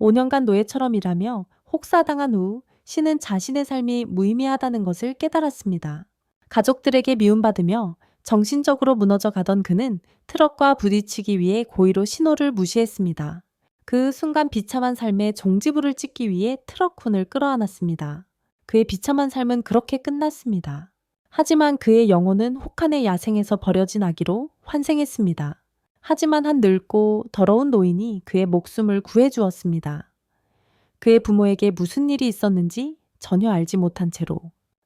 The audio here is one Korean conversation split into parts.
5년간 노예처럼 일하며 혹사당한 후 신은 자신의 삶이 무의미하다는 것을 깨달았습니다. 가족들에게 미움받으며 정신적으로 무너져 가던 그는 트럭과 부딪히기 위해 고의로 신호를 무시했습니다. 그 순간 비참한 삶에 종지부를 찍기 위해 트럭훈을 끌어안았습니다. 그의 비참한 삶은 그렇게 끝났습니다. 하지만 그의 영혼은 혹한의 야생에서 버려진 아기로 환생했습니다. 하지만 한 늙고 더러운 노인이 그의 목숨을 구해주었습니다. 그의 부모에게 무슨 일이 있었는지 전혀 알지 못한 채로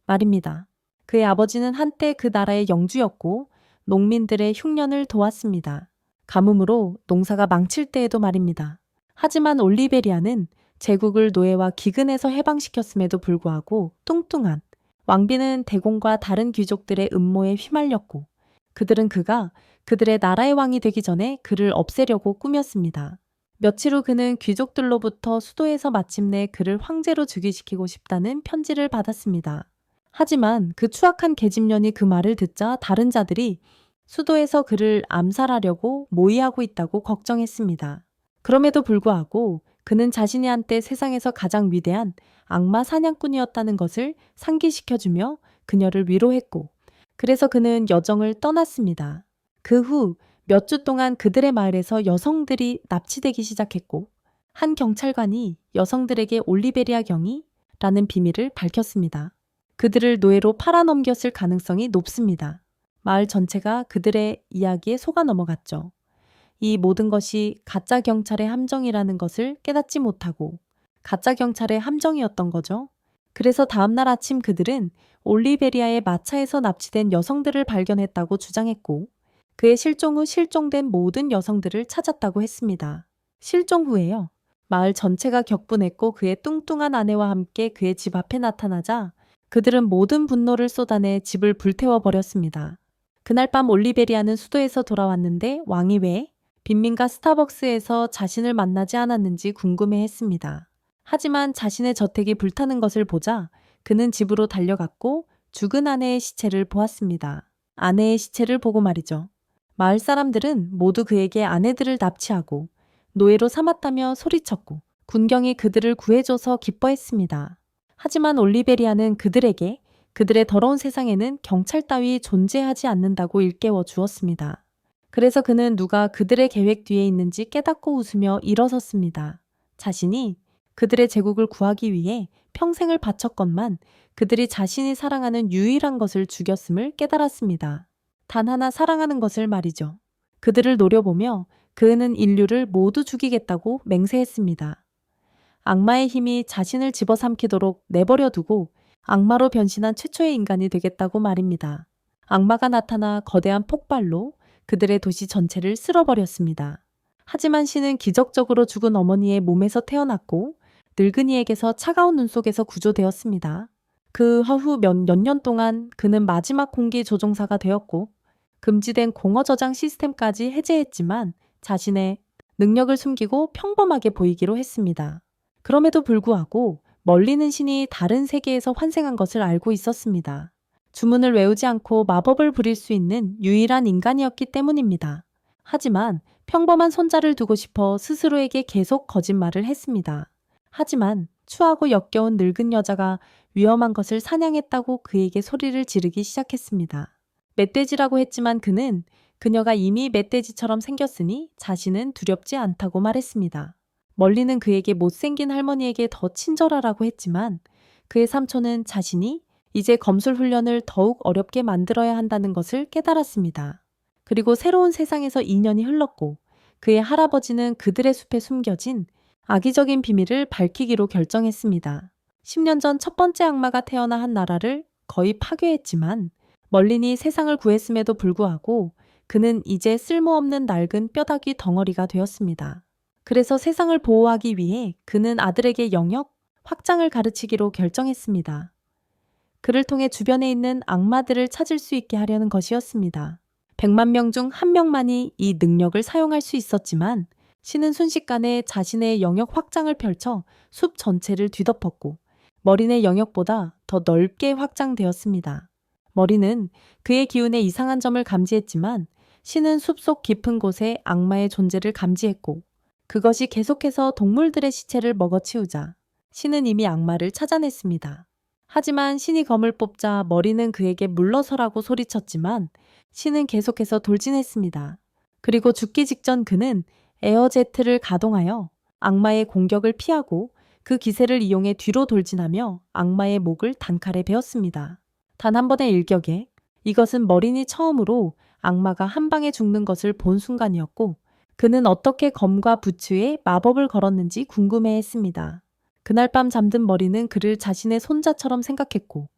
말입니다. 그의 아버지는 한때 그 나라의 영주였고 농민들의 흉년을 도왔습니다. 가뭄으로 농사가 망칠 때에도 말입니다. 하지만 올리베리아는 제국을 노예와 기근에서 해방시켰음에도 불구하고 뚱뚱한 왕비는 대공과 다른 귀족들의 음모에 휘말렸고 그들은 그가 그들의 나라의 왕이 되기 전에 그를 없애려고 꾸몄습니다. 며칠 후 그는 귀족들로부터 수도에서 마침내 그를 황제로 즉위시키고 싶다는 편지를 받았습니다. 하지만 그 추악한 계집년이 그 말을 듣자 다른 자들이 수도에서 그를 암살하려고 모의하고 있다고 걱정했습니다. 그럼에도 불구하고 그는 자신이 한때 세상에서 가장 위대한 악마 사냥꾼이었다는 것을 상기시켜주며 그녀를 위로했고 그래서 그는 여정을 떠났습니다. 그 후 몇 주 동안 그들의 마을에서 여성들이 납치되기 시작했고 한 경찰관이 여성들에게 올리베리아 경이라는 비밀을 밝혔습니다. 그들을 노예로 팔아넘겼을 가능성이 높습니다. 마을 전체가 그들의 이야기에 속아 넘어갔죠. 이 모든 것이 가짜 경찰의 함정이라는 것을 깨닫지 못하고 가짜 경찰의 함정이었던 거죠. 그래서 다음날 아침 그들은 올리베리아의 마차에서 납치된 여성들을 발견했다고 주장했고 그의 실종 후 실종된 모든 여성들을 찾았다고 했습니다. 실종 후에요. 마을 전체가 격분했고 그의 뚱뚱한 아내와 함께 그의 집 앞에 나타나자 그들은 모든 분노를 쏟아내 집을 불태워버렸습니다. 그날 밤 올리베리아는 수도에서 돌아왔는데 왕이 왜 빈민가 스타벅스에서 자신을 만나지 않았는지 궁금해했습니다. 하지만 자신의 저택이 불타는 것을 보자 그는 집으로 달려갔고 죽은 아내의 시체를 보았습니다. 아내의 시체를 보고 말이죠. 마을 사람들은 모두 그에게 아내들을 납치하고 노예로 삼았다며 소리쳤고 군경이 그들을 구해줘서 기뻐했습니다. 하지만 올리베리아는 그들에게 그들의 더러운 세상에는 경찰 따위 존재하지 않는다고 일깨워 주었습니다. 그래서 그는 누가 그들의 계획 뒤에 있는지 깨닫고 웃으며 일어섰습니다. 자신이 그들의 제국을 구하기 위해 평생을 바쳤건만 그들이 자신이 사랑하는 유일한 것을 죽였음을 깨달았습니다. 단 하나 사랑하는 것을 말이죠. 그들을 노려보며 그는 인류를 모두 죽이겠다고 맹세했습니다. 악마의 힘이 자신을 집어삼키도록 내버려 두고 악마로 변신한 최초의 인간이 되겠다고 말입니다. 악마가 나타나 거대한 폭발로 그들의 도시 전체를 쓸어버렸습니다. 하지만 신은 기적적으로 죽은 어머니의 몸에서 태어났고 늙은이에게서 차가운 눈 속에서 구조되었습니다. 그 후 몇 년 동안 그는 마지막 공기 조종사가 되었고 금지된 공허 저장 시스템까지 해제했지만 자신의 능력을 숨기고 평범하게 보이기로 했습니다. 그럼에도 불구하고 멀리는 신이 다른 세계에서 환생한 것을 알고 있었습니다. 주문을 외우지 않고 마법을 부릴 수 있는 유일한 인간이었기 때문입니다. 하지만 평범한 손자를 두고 싶어 스스로에게 계속 거짓말을 했습니다. 하지만 추하고 역겨운 늙은 여자가 위험한 것을 사냥했다고 그에게 소리를 지르기 시작했습니다. 멧돼지라고 했지만 그는 그녀가 이미 멧돼지처럼 생겼으니 자신은 두렵지 않다고 말했습니다. 멀리는 그에게 못생긴 할머니에게 더 친절하라고 했지만 그의 삼촌은 자신이 이제 검술 훈련을 더욱 어렵게 만들어야 한다는 것을 깨달았습니다. 그리고 새로운 세상에서 2년이 흘렀고 그의 할아버지는 그들의 숲에 숨겨진 악의적인 비밀을 밝히기로 결정했습니다. 10년 전 첫 번째 악마가 태어나 한 나라를 거의 파괴했지만 멀린이 세상을 구했음에도 불구하고 그는 이제 쓸모없는 낡은 뼈다귀 덩어리가 되었습니다. 그래서 세상을 보호하기 위해 그는 아들에게 영역 확장을 가르치기로 결정했습니다. 그를 통해 주변에 있는 악마들을 찾을 수 있게 하려는 것이었습니다. 100만 명 중 1명만이 이 능력을 사용할 수 있었지만 신은 순식간에 자신의 영역 확장을 펼쳐 숲 전체를 뒤덮었고 머린의 영역보다 더 넓게 확장되었습니다. 머리는 그의 기운에 이상한 점을 감지했지만 신은 숲속 깊은 곳에 악마의 존재를 감지했고 그것이 계속해서 동물들의 시체를 먹어치우자 신은 이미 악마를 찾아냈습니다. 하지만 신이 검을 뽑자 머리는 그에게 물러서라고 소리쳤지만 신은 계속해서 돌진했습니다. 그리고 죽기 직전 그는 에어제트를 가동하여 악마의 공격을 피하고 그 기세를 이용해 뒤로 돌진하며 악마의 목을 단칼에 베었습니다. 단 한 번의 일격에 이것은 머린이 처음으로 악마가 한 방에 죽는 것을 본 순간이었고 그는 어떻게 검과 부츠에 마법을 걸었는지 궁금해했습니다. 그날 밤 잠든 머리는 그를 자신의 손자처럼 생각했고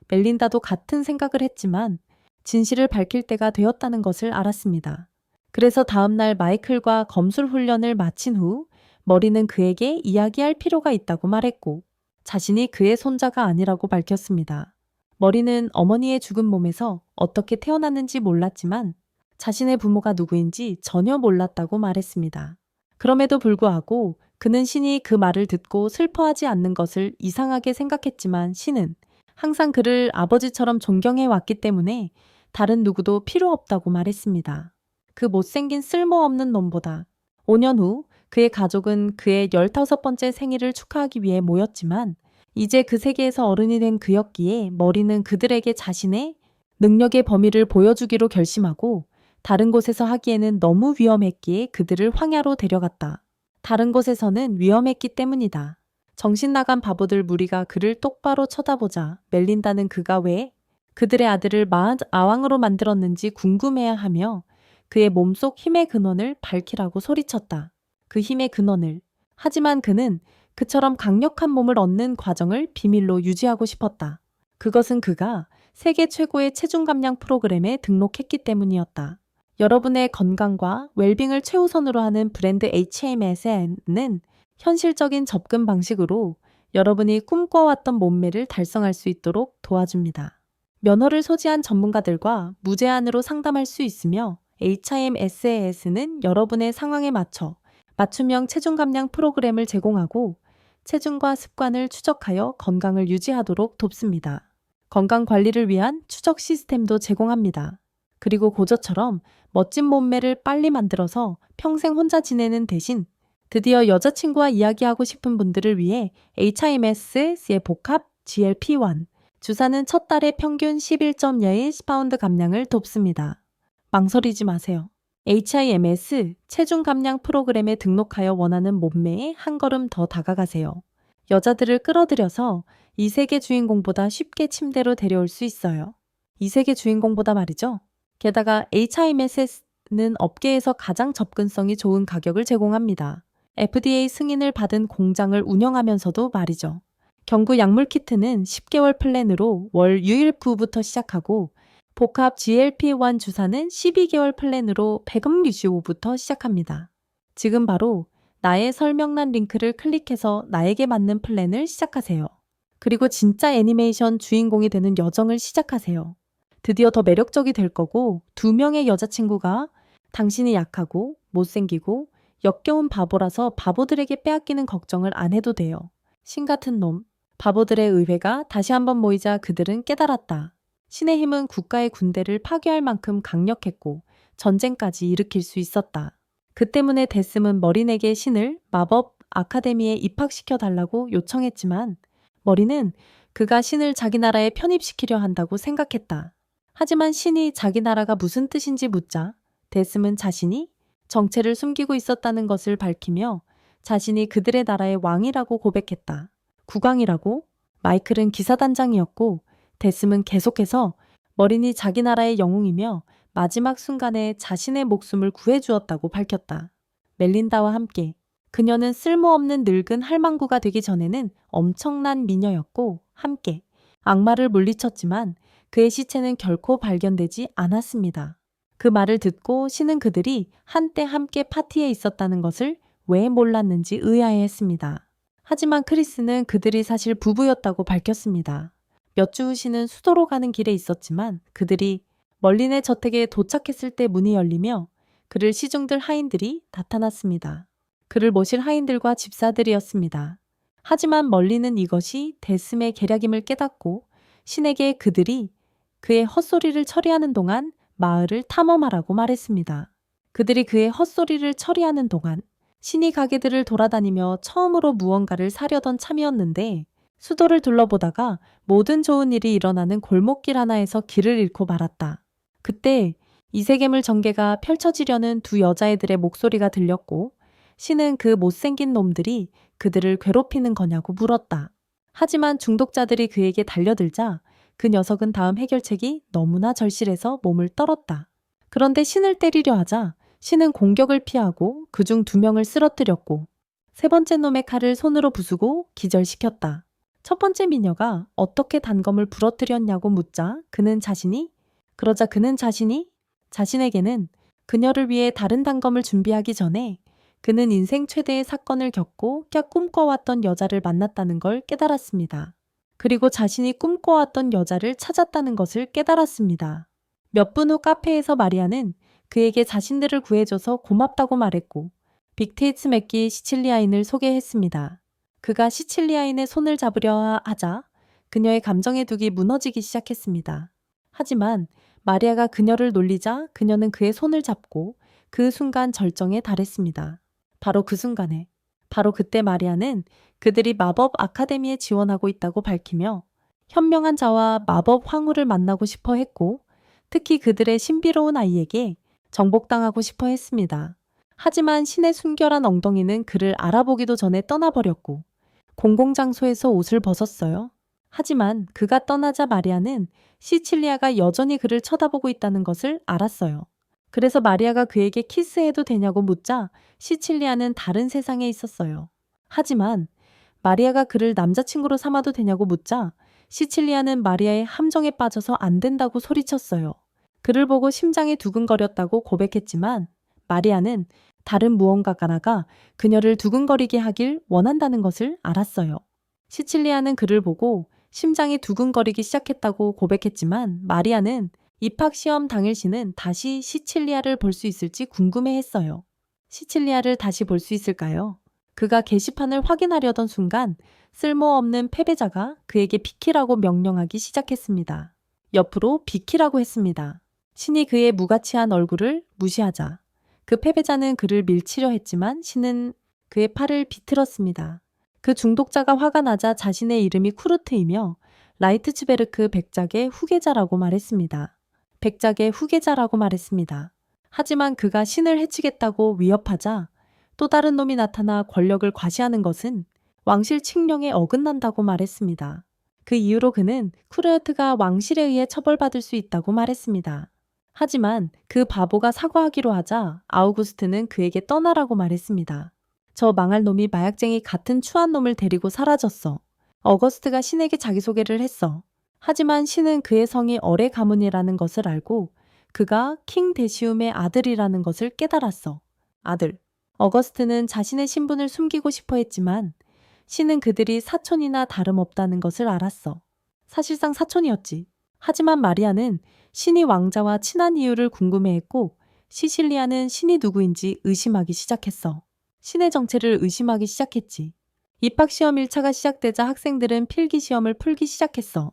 멜린다도 같은 생각을 했지만 진실을 밝힐 때가 되었다는 것을 알았습니다. 그래서 다음날 마이클과 검술 훈련을 마친 후 머리는 그에게 이야기할 필요가 있다고 말했고 자신이 그의 손자가 아니라고 밝혔습니다. 머리는 어머니의 죽은 몸에서 어떻게 태어났는지 몰랐지만 자신의 부모가 누구인지 전혀 몰랐다고 말했습니다. 그럼에도 불구하고 그는 신이 그 말을 듣고 슬퍼하지 않는 것을 이상하게 생각했지만 신은 항상 그를 아버지처럼 존경해 왔기 때문에 다른 누구도 필요 없다고 말했습니다. 그 못생긴 쓸모없는 놈보다 5년 후 그의 가족은 그의 15번째 생일을 축하하기 위해 모였지만 이제 그 세계에서 어른이 된 그였기에 머리는 그들에게 자신의 능력의 범위를 보여주기로 결심하고 다른 곳에서 하기에는 너무 위험했기에 그들을 황야로 데려갔다. 다른 곳에서는 위험했기 때문이다. 정신 나간 바보들 무리가 그를 똑바로 쳐다보자 멜린다는 그가 왜 그들의 아들을 아왕으로 만들었는지 궁금해하며 그의 몸속 힘의 근원을 밝히라고 소리쳤다. 그 힘의 근원을. 하지만 그는 그처럼 강력한 몸을 얻는 과정을 비밀로 유지하고 싶었다. 그것은 그가 세계 최고의 체중 감량 프로그램에 등록했기 때문이었다. 여러분의 건강과 웰빙을 최우선으로 하는 브랜드 HMS는 현실적인 접근 방식으로 여러분이 꿈꿔왔던 몸매를 달성할 수 있도록 도와줍니다. 면허를 소지한 전문가들과 무제한으로 상담할 수 있으며 HMS는 여러분의 상황에 맞춰 맞춤형 체중 감량 프로그램을 제공하고 체중과 습관을 추적하여 건강을 유지하도록 돕습니다. 건강 관리를 위한 추적 시스템도 제공합니다. 그리고 고저처럼 멋진 몸매를 빨리 만들어서 평생 혼자 지내는 대신 드디어 여자친구와 이야기하고 싶은 분들을 위해 HIMS의 복합 GLP-1 주사는 첫 달에 평균 11.01파운드 감량을 돕습니다. 망설이지 마세요. HIMS 체중 감량 프로그램에 등록하여 원하는 몸매에 한 걸음 더 다가가세요. 여자들을 끌어들여서 이 세계 주인공보다 쉽게 침대로 데려올 수 있어요. 이 세계 주인공보다 말이죠. 게다가 HIMS는 업계에서 가장 접근성이 좋은 가격을 제공합니다. FDA 승인을 받은 공장을 운영하면서도 말이죠. 경구 약물 키트는 10개월 플랜으로 월 유일부부터 시작하고 복합 GLP-1 주사는 12개월 플랜으로 백음리슈오부터 시작합니다. 지금 바로 나의 설명란 링크를 클릭해서 나에게 맞는 플랜을 시작하세요. 그리고 진짜 애니메이션 주인공이 되는 여정을 시작하세요. 드디어 더 매력적이 될 거고 2명의 여자친구가 당신이 약하고 못생기고 역겨운 바보라서 바보들에게 빼앗기는 걱정을 안 해도 돼요. 신 같은 놈. 바보들의 의회가 다시 한번 모이자 그들은 깨달았다. 신의 힘은 국가의 군대를 파괴할 만큼 강력했고 전쟁까지 일으킬 수 있었다. 그 때문에 데스는 머린에게 신을 마법 아카데미에 입학시켜 달라고 요청했지만 머린은 그가 신을 자기 나라에 편입시키려 한다고 생각했다. 하지만 신이 자기 나라가 무슨 뜻인지 묻자 데스는 자신이 정체를 숨기고 있었다는 것을 밝히며 자신이 그들의 나라의 왕이라고 고백했다. 국왕이라고? 마이클은 기사단장이었고 데스는 계속해서 머린이 자기 나라의 영웅이며 마지막 순간에 자신의 목숨을 구해주었다고 밝혔다. 멜린다와 함께 그녀는 쓸모없는 늙은 할망구가 되기 전에는 엄청난 미녀였고 함께 악마를 물리쳤지만 그의 시체는 결코 발견되지 않았습니다. 그 말을 듣고 신은 그들이 한때 함께 파티에 있었다는 것을 왜 몰랐는지 의아해했습니다. 하지만 크리스는 그들이 사실 부부였다고 밝혔습니다. 몇 주 후 신은 수도로 가는 길에 있었지만 그들이 멀린의 저택에 도착했을 때 문이 열리며 그를 시중들 하인들이 나타났습니다. 그를 모실 하인들과 집사들이었습니다. 하지만 멀린은 이것이 데스의 계략임을 깨닫고 신에게 그들이 그의 헛소리를 처리하는 동안 마을을 탐험하라고 말했습니다. 그들이 그의 헛소리를 처리하는 동안 신이 가게들을 돌아다니며 처음으로 무언가를 사려던 참이었는데 수도를 둘러보다가 모든 좋은 일이 일어나는 골목길 하나에서 길을 잃고 말았다. 그때 이세계물 전개가 펼쳐지려는 두 여자애들의 목소리가 들렸고 신은 그 못생긴 놈들이 그들을 괴롭히는 거냐고 물었다. 하지만 중독자들이 그에게 달려들자 그 녀석은 다음 해결책이 너무나 절실해서 몸을 떨었다. 그런데 신을 때리려 하자 신은 공격을 피하고 그중 2명을 쓰러뜨렸고 3번째 놈의 칼을 손으로 부수고 기절시켰다. 첫 번째 미녀가 어떻게 단검을 부러뜨렸냐고 묻자 그러자 그는 자신에게는 그녀를 위해 다른 단검을 준비하기 전에 그는 인생 최대의 사건을 겪고 꿈꿔왔던 여자를 만났다는 걸 깨달았습니다. 그리고 자신이 꿈꿔왔던 여자를 찾았다는 것을 깨달았습니다. 몇 분 후 카페에서 마리아는 그에게 자신들을 구해줘서 고맙다고 말했고 빅테이츠 맥기 시칠리아인을 소개했습니다. 그가 시칠리아인의 손을 잡으려 하자 그녀의 감정의 둑이 무너지기 시작했습니다. 하지만 마리아가 그녀를 놀리자 그녀는 그의 손을 잡고 그 순간 절정에 달했습니다. 바로 그때 마리아는 그들이 마법 아카데미에 지원하고 있다고 밝히며 현명한 자와 마법 황후를 만나고 싶어 했고 특히 그들의 신비로운 아이에게 정복당하고 싶어 했습니다. 하지만 신의 순결한 엉덩이는 그를 알아보기도 전에 떠나버렸고 공공장소에서 옷을 벗었어요. 하지만 그가 떠나자 마리아는 시칠리아가 여전히 그를 쳐다보고 있다는 것을 알았어요. 그래서 마리아가 그에게 키스해도 되냐고 묻자 시칠리아는 다른 세상에 있었어요. 하지만 마리아가 그를 남자친구로 삼아도 되냐고 묻자 시칠리아는 마리아의 함정에 빠져서 안 된다고 소리쳤어요. 그를 보고 심장이 두근거렸다고 고백했지만 마리아는 다른 무언가가 그녀를 두근거리게 하길 원한다는 것을 알았어요. 시칠리아는 그를 보고 심장이 두근거리기 시작했다고 고백했지만 마리아는 입학시험 당일 신은 다시 시칠리아를 볼 수 있을지 궁금해했어요. 시칠리아를 다시 볼 수 있을까요? 그가 게시판을 확인하려던 순간 쓸모없는 패배자가 그에게 비키라고 명령하기 시작했습니다. 옆으로 비키라고 했습니다. 신이 그의 무가치한 얼굴을 무시하자 그 패배자는 그를 밀치려 했지만 신은 그의 팔을 비틀었습니다. 그 중독자가 화가 나자 자신의 이름이 쿠르트이며 라이트츠베르크 백작의 후계자라고 말했습니다. 하지만 그가 신을 해치겠다고 위협하자 또 다른 놈이 나타나 권력을 과시하는 것은 왕실 칙령에 어긋난다고 말했습니다. 그 이후로 그는 쿠르트가 왕실에 의해 처벌받을 수 있다고 말했습니다. 하지만 그 바보가 사과하기로 하자 아우구스트는 그에게 떠나라고 말했습니다. 저 망할 놈이 마약쟁이 같은 추한 놈을 데리고 사라졌어. 어거스트가 신에게 자기소개를 했어. 하지만 신은 그의 성이 어레 가문이라는 것을 알고 그가 킹 데시움의 아들이라는 것을 깨달았어. 아들. 어거스트는 자신의 신분을 숨기고 싶어 했지만 신은 그들이 사촌이나 다름없다는 것을 알았어. 사실상 사촌이었지. 하지만 마리아는 신이 왕자와 친한 이유를 궁금해했고 시실리아는 신이 누구인지 의심하기 시작했어. 신의 정체를 의심하기 시작했지. 입학시험 1차가 시작되자 학생들은 필기시험을 풀기 시작했어.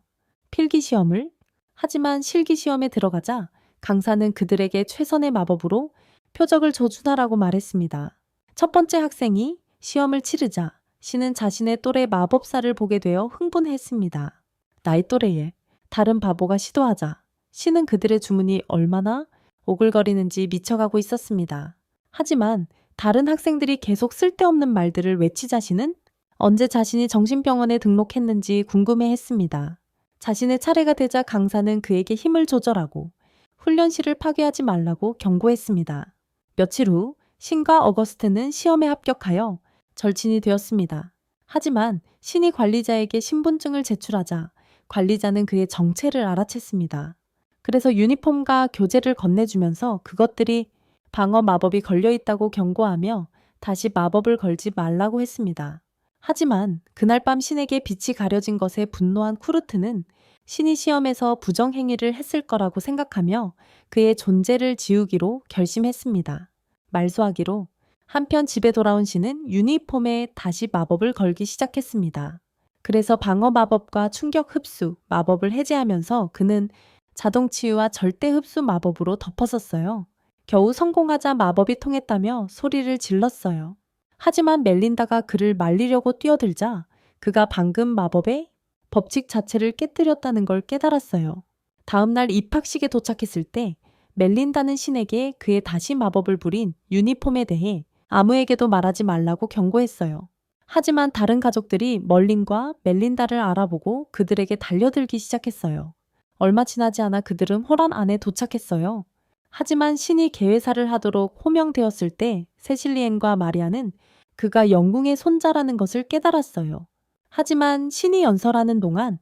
필기시험을? 하지만 실기시험에 들어가자 강사는 그들에게 최선의 마법으로 표적을 줘주나라고 말했습니다. 첫 번째 학생이 시험을 치르자 신은 자신의 또래 마법사를 보게 되어 흥분했습니다. 나의 또래에 다른 바보가 시도하자 신은 그들의 주문이 얼마나 오글거리는지 미쳐가고 있었습니다. 하지만 다른 학생들이 계속 쓸데없는 말들을 외치자 신은 언제 자신이 정신병원에 등록했는지 궁금해했습니다. 자신의 차례가 되자 강사는 그에게 힘을 조절하고 훈련실을 파괴하지 말라고 경고했습니다. 며칠 후 신과 어거스트는 시험에 합격하여 절친이 되었습니다. 하지만 신이 관리자에게 신분증을 제출하자 관리자는 그의 정체를 알아챘습니다. 그래서 유니폼과 교재를 건네주면서 그것들이 방어 마법이 걸려있다고 경고하며 다시 마법을 걸지 말라고 했습니다. 하지만 그날 밤 신에게 빛이 가려진 것에 분노한 쿠르트는 신이 시험에서 부정행위를 했을 거라고 생각하며 그의 존재를 지우기로 결심했습니다. 말소하기로. 한편 집에 돌아온 신은 유니폼에 다시 마법을 걸기 시작했습니다. 그래서 방어 마법과 충격 흡수 마법을 해제하면서 그는 자동 치유와 절대 흡수 마법으로 덮어섰어요. 겨우 성공하자 마법이 통했다며 소리를 질렀어요. 하지만 멜린다가 그를 말리려고 뛰어들자 그가 방금 마법의 법칙 자체를 깨뜨렸다는 걸 깨달았어요. 다음 날 입학식에 도착했을 때 멜린다는 신에게 그의 다시 마법을 부린 유니폼에 대해 아무에게도 말하지 말라고 경고했어요. 하지만 다른 가족들이 멀린과 멜린다를 알아보고 그들에게 달려들기 시작했어요. 얼마 지나지 않아 그들은 호란 안에 도착했어요. 하지만 신이 계회사를 하도록 호명되었을 때 세실리엔과 마리아는 그가 영궁의 손자라는 것을 깨달았어요. 하지만 신이 연설하는 동안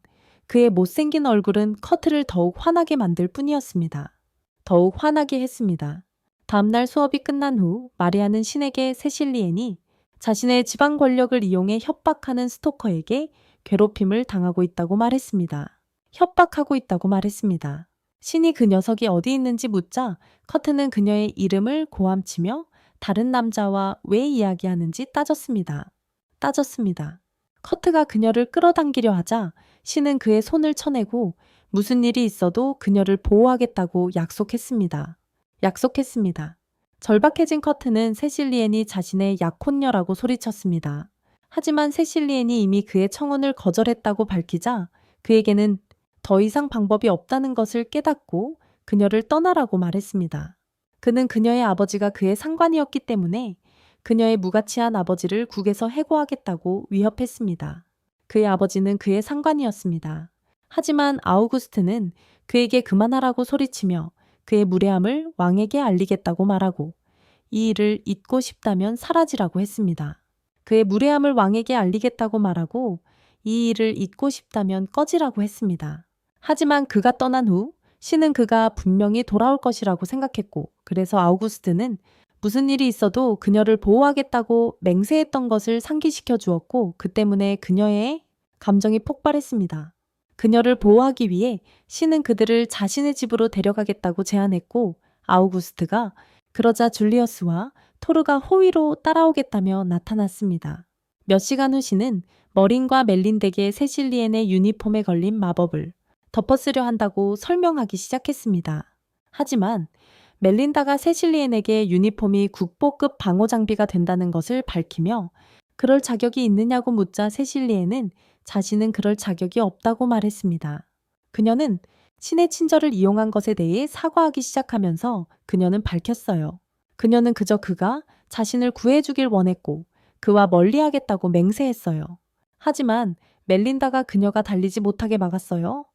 그의 못생긴 얼굴은 커트를 더욱 화나게 만들 뿐이었습니다. 더욱 화나게 했습니다. 다음날 수업이 끝난 후 마리아는 신에게 세실리엔이 자신의 지방 권력을 이용해 협박하는 스토커에게 괴롭힘을 당하고 있다고 말했습니다. 협박하고 있다고 말했습니다. 신이 그 녀석이 어디 있는지 묻자 커트는 그녀의 이름을 고함치며 다른 남자와 왜 이야기하는지 따졌습니다. 커트가 그녀를 끌어당기려 하자 신은 그의 손을 쳐내고 무슨 일이 있어도 그녀를 보호하겠다고 약속했습니다. 절박해진 커트는 세실리엔이 자신의 약혼녀라고 소리쳤습니다. 하지만 세실리엔이 이미 그의 청혼을 거절했다고 밝히자 그에게는 더 이상 방법이 없다는 것을 깨닫고 그녀를 떠나라고 말했습니다. 그는 그녀의 아버지가 그의 상관이었기 때문에 그녀의 무가치한 아버지를 국에서 해고하겠다고 위협했습니다. 그의 아버지는 그의 상관이었습니다. 하지만 아우구스트는 그에게 그만하라고 소리치며 그의 무례함을 왕에게 알리겠다고 말하고 이 일을 잊고 싶다면 사라지라고 했습니다. 그의 무례함을 왕에게 알리겠다고 말하고 이 일을 잊고 싶다면 꺼지라고 했습니다. 하지만 그가 떠난 후 신은 그가 분명히 돌아올 것이라고 생각했고 그래서 아우구스트는 무슨 일이 있어도 그녀를 보호하겠다고 맹세했던 것을 상기시켜 주었고 그 때문에 그녀의 감정이 폭발했습니다. 그녀를 보호하기 위해 신은 그들을 자신의 집으로 데려가겠다고 제안했고 아우구스트가 그러자 줄리어스와 토르가 호위로 따라오겠다며 나타났습니다. 몇 시간 후 신은 머린과 멜린덱의 세실리엔의 유니폼에 걸린 마법을 덮어쓰려 한다고 설명하기 시작했습니다. 하지만 멜린다가 세실리엔에게 유니폼이 국보급 방호 장비가 된다는 것을 밝히며 그럴 자격이 있느냐고 묻자 세실리엔은 자신은 그럴 자격이 없다고 말했습니다. 그녀는 신의 친절을 이용한 것에 대해 사과하기 시작하면서 그녀는 밝혔어요. 그녀는 그저 그가 자신을 구해주길 원했고 그와 멀리하겠다고 맹세했어요. 하지만 멜린다가 그녀가 달리지 못하게 막았어요.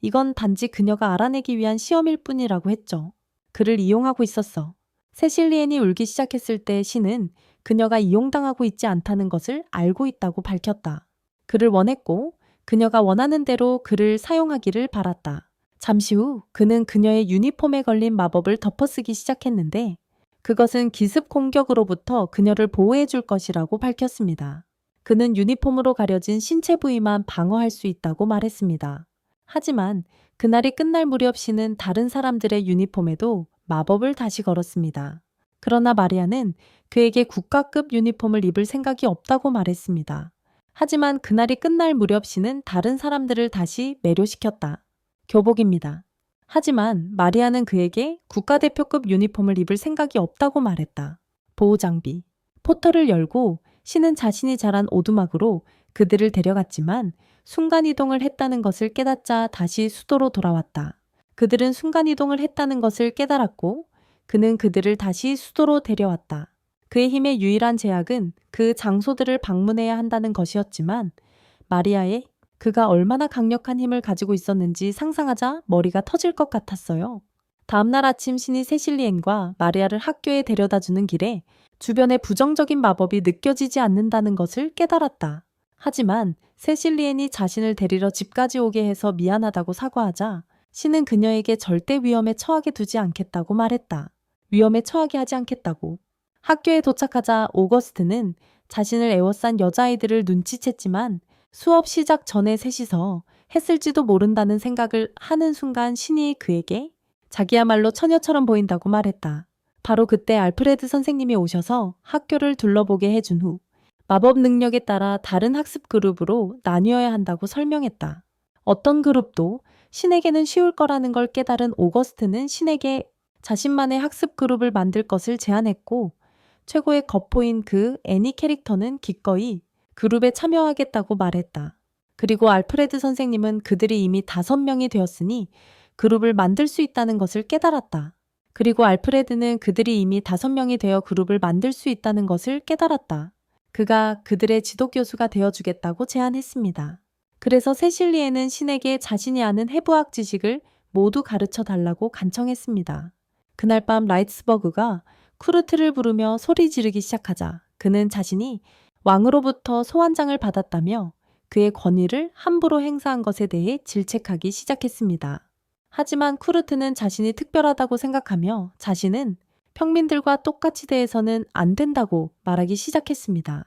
이건 단지 그녀가 알아내기 위한 시험일 뿐이라고 했죠. 그를 이용하고 있었어. 세실리엔이 울기 시작했을 때 신은 그녀가 이용당하고 있지 않다는 것을 알고 있다고 밝혔다. 그를 원했고 그녀가 원하는 대로 그를 사용하기를 바랐다. 잠시 후 그는 그녀의 유니폼에 걸린 마법을 덮어쓰기 시작했는데 그것은 기습 공격으로부터 그녀를 보호해 줄 것이라고 밝혔습니다. 그는 유니폼으로 가려진 신체 부위만 방어할 수 있다고 말했습니다. 하지만 그날이 끝날 무렵 신은 다른 사람들의 유니폼에도 마법을 다시 걸었습니다. 그러나 마리아는 그에게 국가급 유니폼을 입을 생각이 없다고 말했습니다. 하지만 그날이 끝날 무렵 신은 다른 사람들을 다시 매료시켰다. 교복입니다. 하지만 마리아는 그에게 국가대표급 유니폼을 입을 생각이 없다고 말했다. 보호장비. 포털을 열고 신은 자신이 자란 오두막으로 그들을 데려갔지만 순간이동을 했다는 것을 깨닫자 다시 수도로 돌아왔다. 그들은 순간이동을 했다는 것을 깨달았고 그는 그들을 다시 수도로 데려왔다. 그의 힘의 유일한 제약은 그 장소들을 방문해야 한다는 것이었지만 마리아의 그가 얼마나 강력한 힘을 가지고 있었는지 상상하자 머리가 터질 것 같았어요. 다음날 아침 신이 세실리엔과 마리아를 학교에 데려다주는 길에 주변에 부정적인 마법이 느껴지지 않는다는 것을 깨달았다. 하지만 세실리엔이 자신을 데리러 집까지 오게 해서 미안하다고 사과하자 신은 그녀에게 절대 위험에 처하게 두지 않겠다고 말했다. 위험에 처하게 하지 않겠다고. 학교에 도착하자 오거스트는 자신을 애워싼 여자아이들을 눈치챘지만 수업 시작 전에 셋이서 했을지도 모른다는 생각을 하는 순간 신이 그에게 자기야말로 처녀처럼 보인다고 말했다. 바로 그때 알프레드 선생님이 오셔서 학교를 둘러보게 해준 후 마법 능력에 따라 다른 학습 그룹으로 나뉘어야 한다고 설명했다. 어떤 그룹도 신에게는 쉬울 거라는 걸 깨달은 오거스트는 신에게 자신만의 학습 그룹을 만들 것을 제안했고 최고의 거포인 그 애니 캐릭터는 기꺼이 그룹에 참여하겠다고 말했다. 그리고 알프레드 선생님은 그들이 이미 5명이 되었으니 그룹을 만들 수 있다는 것을 깨달았다. 그리고 알프레드는 그들이 이미 5명이 되어 그룹을 만들 수 있다는 것을 깨달았다. 그가 그들의 지도교수가 되어주겠다고 제안했습니다. 그래서 세실리에는 신에게 자신이 아는 해부학 지식을 모두 가르쳐 달라고 간청했습니다. 그날 밤 라이츠버그가 쿠르트를 부르며 소리 지르기 시작하자 그는 자신이 왕으로부터 소환장을 받았다며 그의 권위를 함부로 행사한 것에 대해 질책하기 시작했습니다. 하지만 쿠르트는 자신이 특별하다고 생각하며 자신은 평민들과 똑같이 대해서는 안 된다고 말하기 시작했습니다.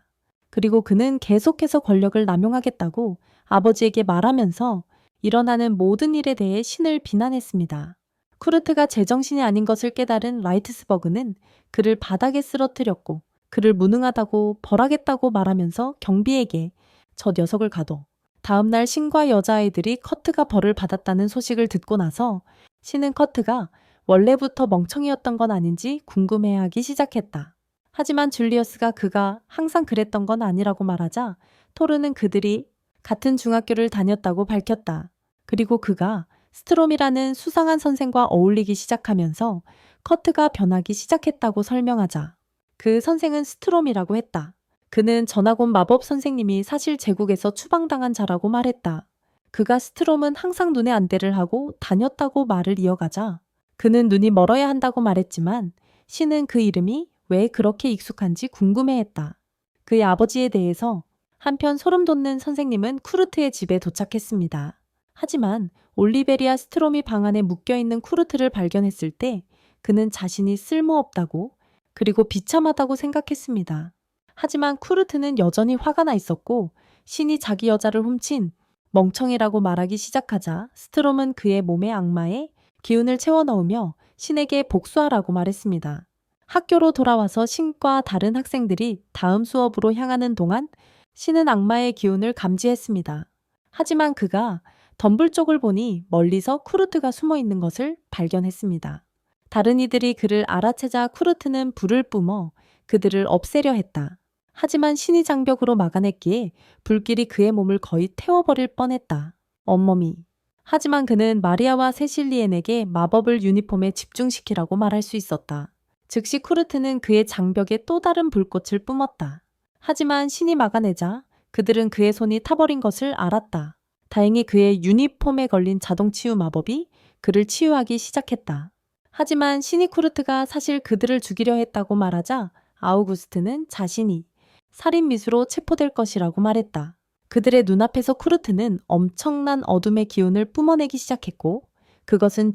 그리고 그는 계속해서 권력을 남용하겠다고 아버지에게 말하면서 일어나는 모든 일에 대해 신을 비난했습니다. 쿠르트가 제정신이 아닌 것을 깨달은 라이트스버그는 그를 바닥에 쓰러뜨렸고 그를 무능하다고 벌하겠다고 말하면서 경비에게 저 녀석을 가둬. 다음날 신과 여자아이들이 커트가 벌을 받았다는 소식을 듣고 나서 신은 커트가 원래부터 멍청이였던 건 아닌지 궁금해하기 시작했다. 하지만 줄리어스가 그가 항상 그랬던 건 아니라고 말하자 토르는 그들이 같은 중학교를 다녔다고 밝혔다. 그리고 그가 스트롬이라는 수상한 선생과 어울리기 시작하면서 커트가 변하기 시작했다고 설명하자 그 선생은 스트롬이라고 했다. 그는 전학온 마법 선생님이 사실 제국에서 추방당한 자라고 말했다. 그가 스트롬은 항상 눈에 안대를 하고 다녔다고 말을 이어가자 그는 눈이 멀어야 한다고 말했지만 신은 그 이름이 왜 그렇게 익숙한지 궁금해했다. 그의 아버지에 대해서 한편 소름 돋는 선생님은 쿠르트의 집에 도착했습니다. 하지만 올리베리아 스트롬이 방 안에 묶여있는 쿠르트를 발견했을 때 그는 자신이 쓸모없다고 그리고 비참하다고 생각했습니다. 하지만 쿠르트는 여전히 화가 나 있었고 신이 자기 여자를 훔친 멍청이라고 말하기 시작하자 스트롬은 그의 몸에 악마의 기운을 채워넣으며 신에게 복수하라고 말했습니다. 학교로 돌아와서 신과 다른 학생들이 다음 수업으로 향하는 동안 신은 악마의 기운을 감지했습니다. 하지만 그가 덤불 쪽을 보니 멀리서 쿠르트가 숨어 있는 것을 발견했습니다. 다른 이들이 그를 알아채자 쿠르트는 불을 뿜어 그들을 없애려 했다. 하지만 신이 장벽으로 막아냈기에 불길이 그의 몸을 거의 태워버릴 뻔했다. 엄머미. 하지만 그는 마리아와 세실리엔에게 마법을 유니폼에 집중시키라고 말할 수 있었다. 즉시 쿠르트는 그의 장벽에 또 다른 불꽃을 뿜었다. 하지만 신이 막아내자 그들은 그의 손이 타버린 것을 알았다. 다행히 그의 유니폼에 걸린 자동 치유 마법이 그를 치유하기 시작했다. 하지만 신이 쿠르트가 사실 그들을 죽이려 했다고 말하자 아우구스트는 자신이 살인 미수로 체포될 것이라고 말했다. 그들의 눈앞에서 쿠르트는 엄청난 어둠의 기운을 뿜어내기 시작했고 그것은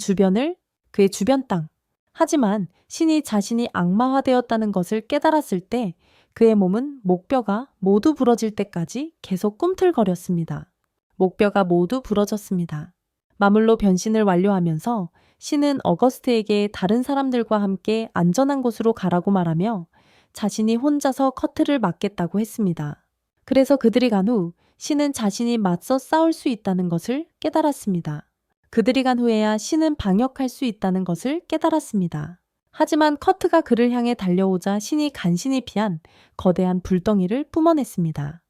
그의 주변 땅. 하지만 신이 자신이 악마화되었다는 것을 깨달았을 때 그의 몸은 목뼈가 모두 부러질 때까지 계속 꿈틀거렸습니다. 목뼈가 모두 부러졌습니다. 마물로 변신을 완료하면서 신은 어거스트에게 다른 사람들과 함께 안전한 곳으로 가라고 말하며 자신이 혼자서 커트를 막겠다고 했습니다. 그래서 그들이 간 후 신은 자신이 맞서 싸울 수 있다는 것을 깨달았습니다. 그들이 간 후에야 신은 방역할 수 있다는 것을 깨달았습니다. 하지만 커트가 그를 향해 달려오자 신이 간신히 피한 거대한 불덩이를 뿜어냈습니다.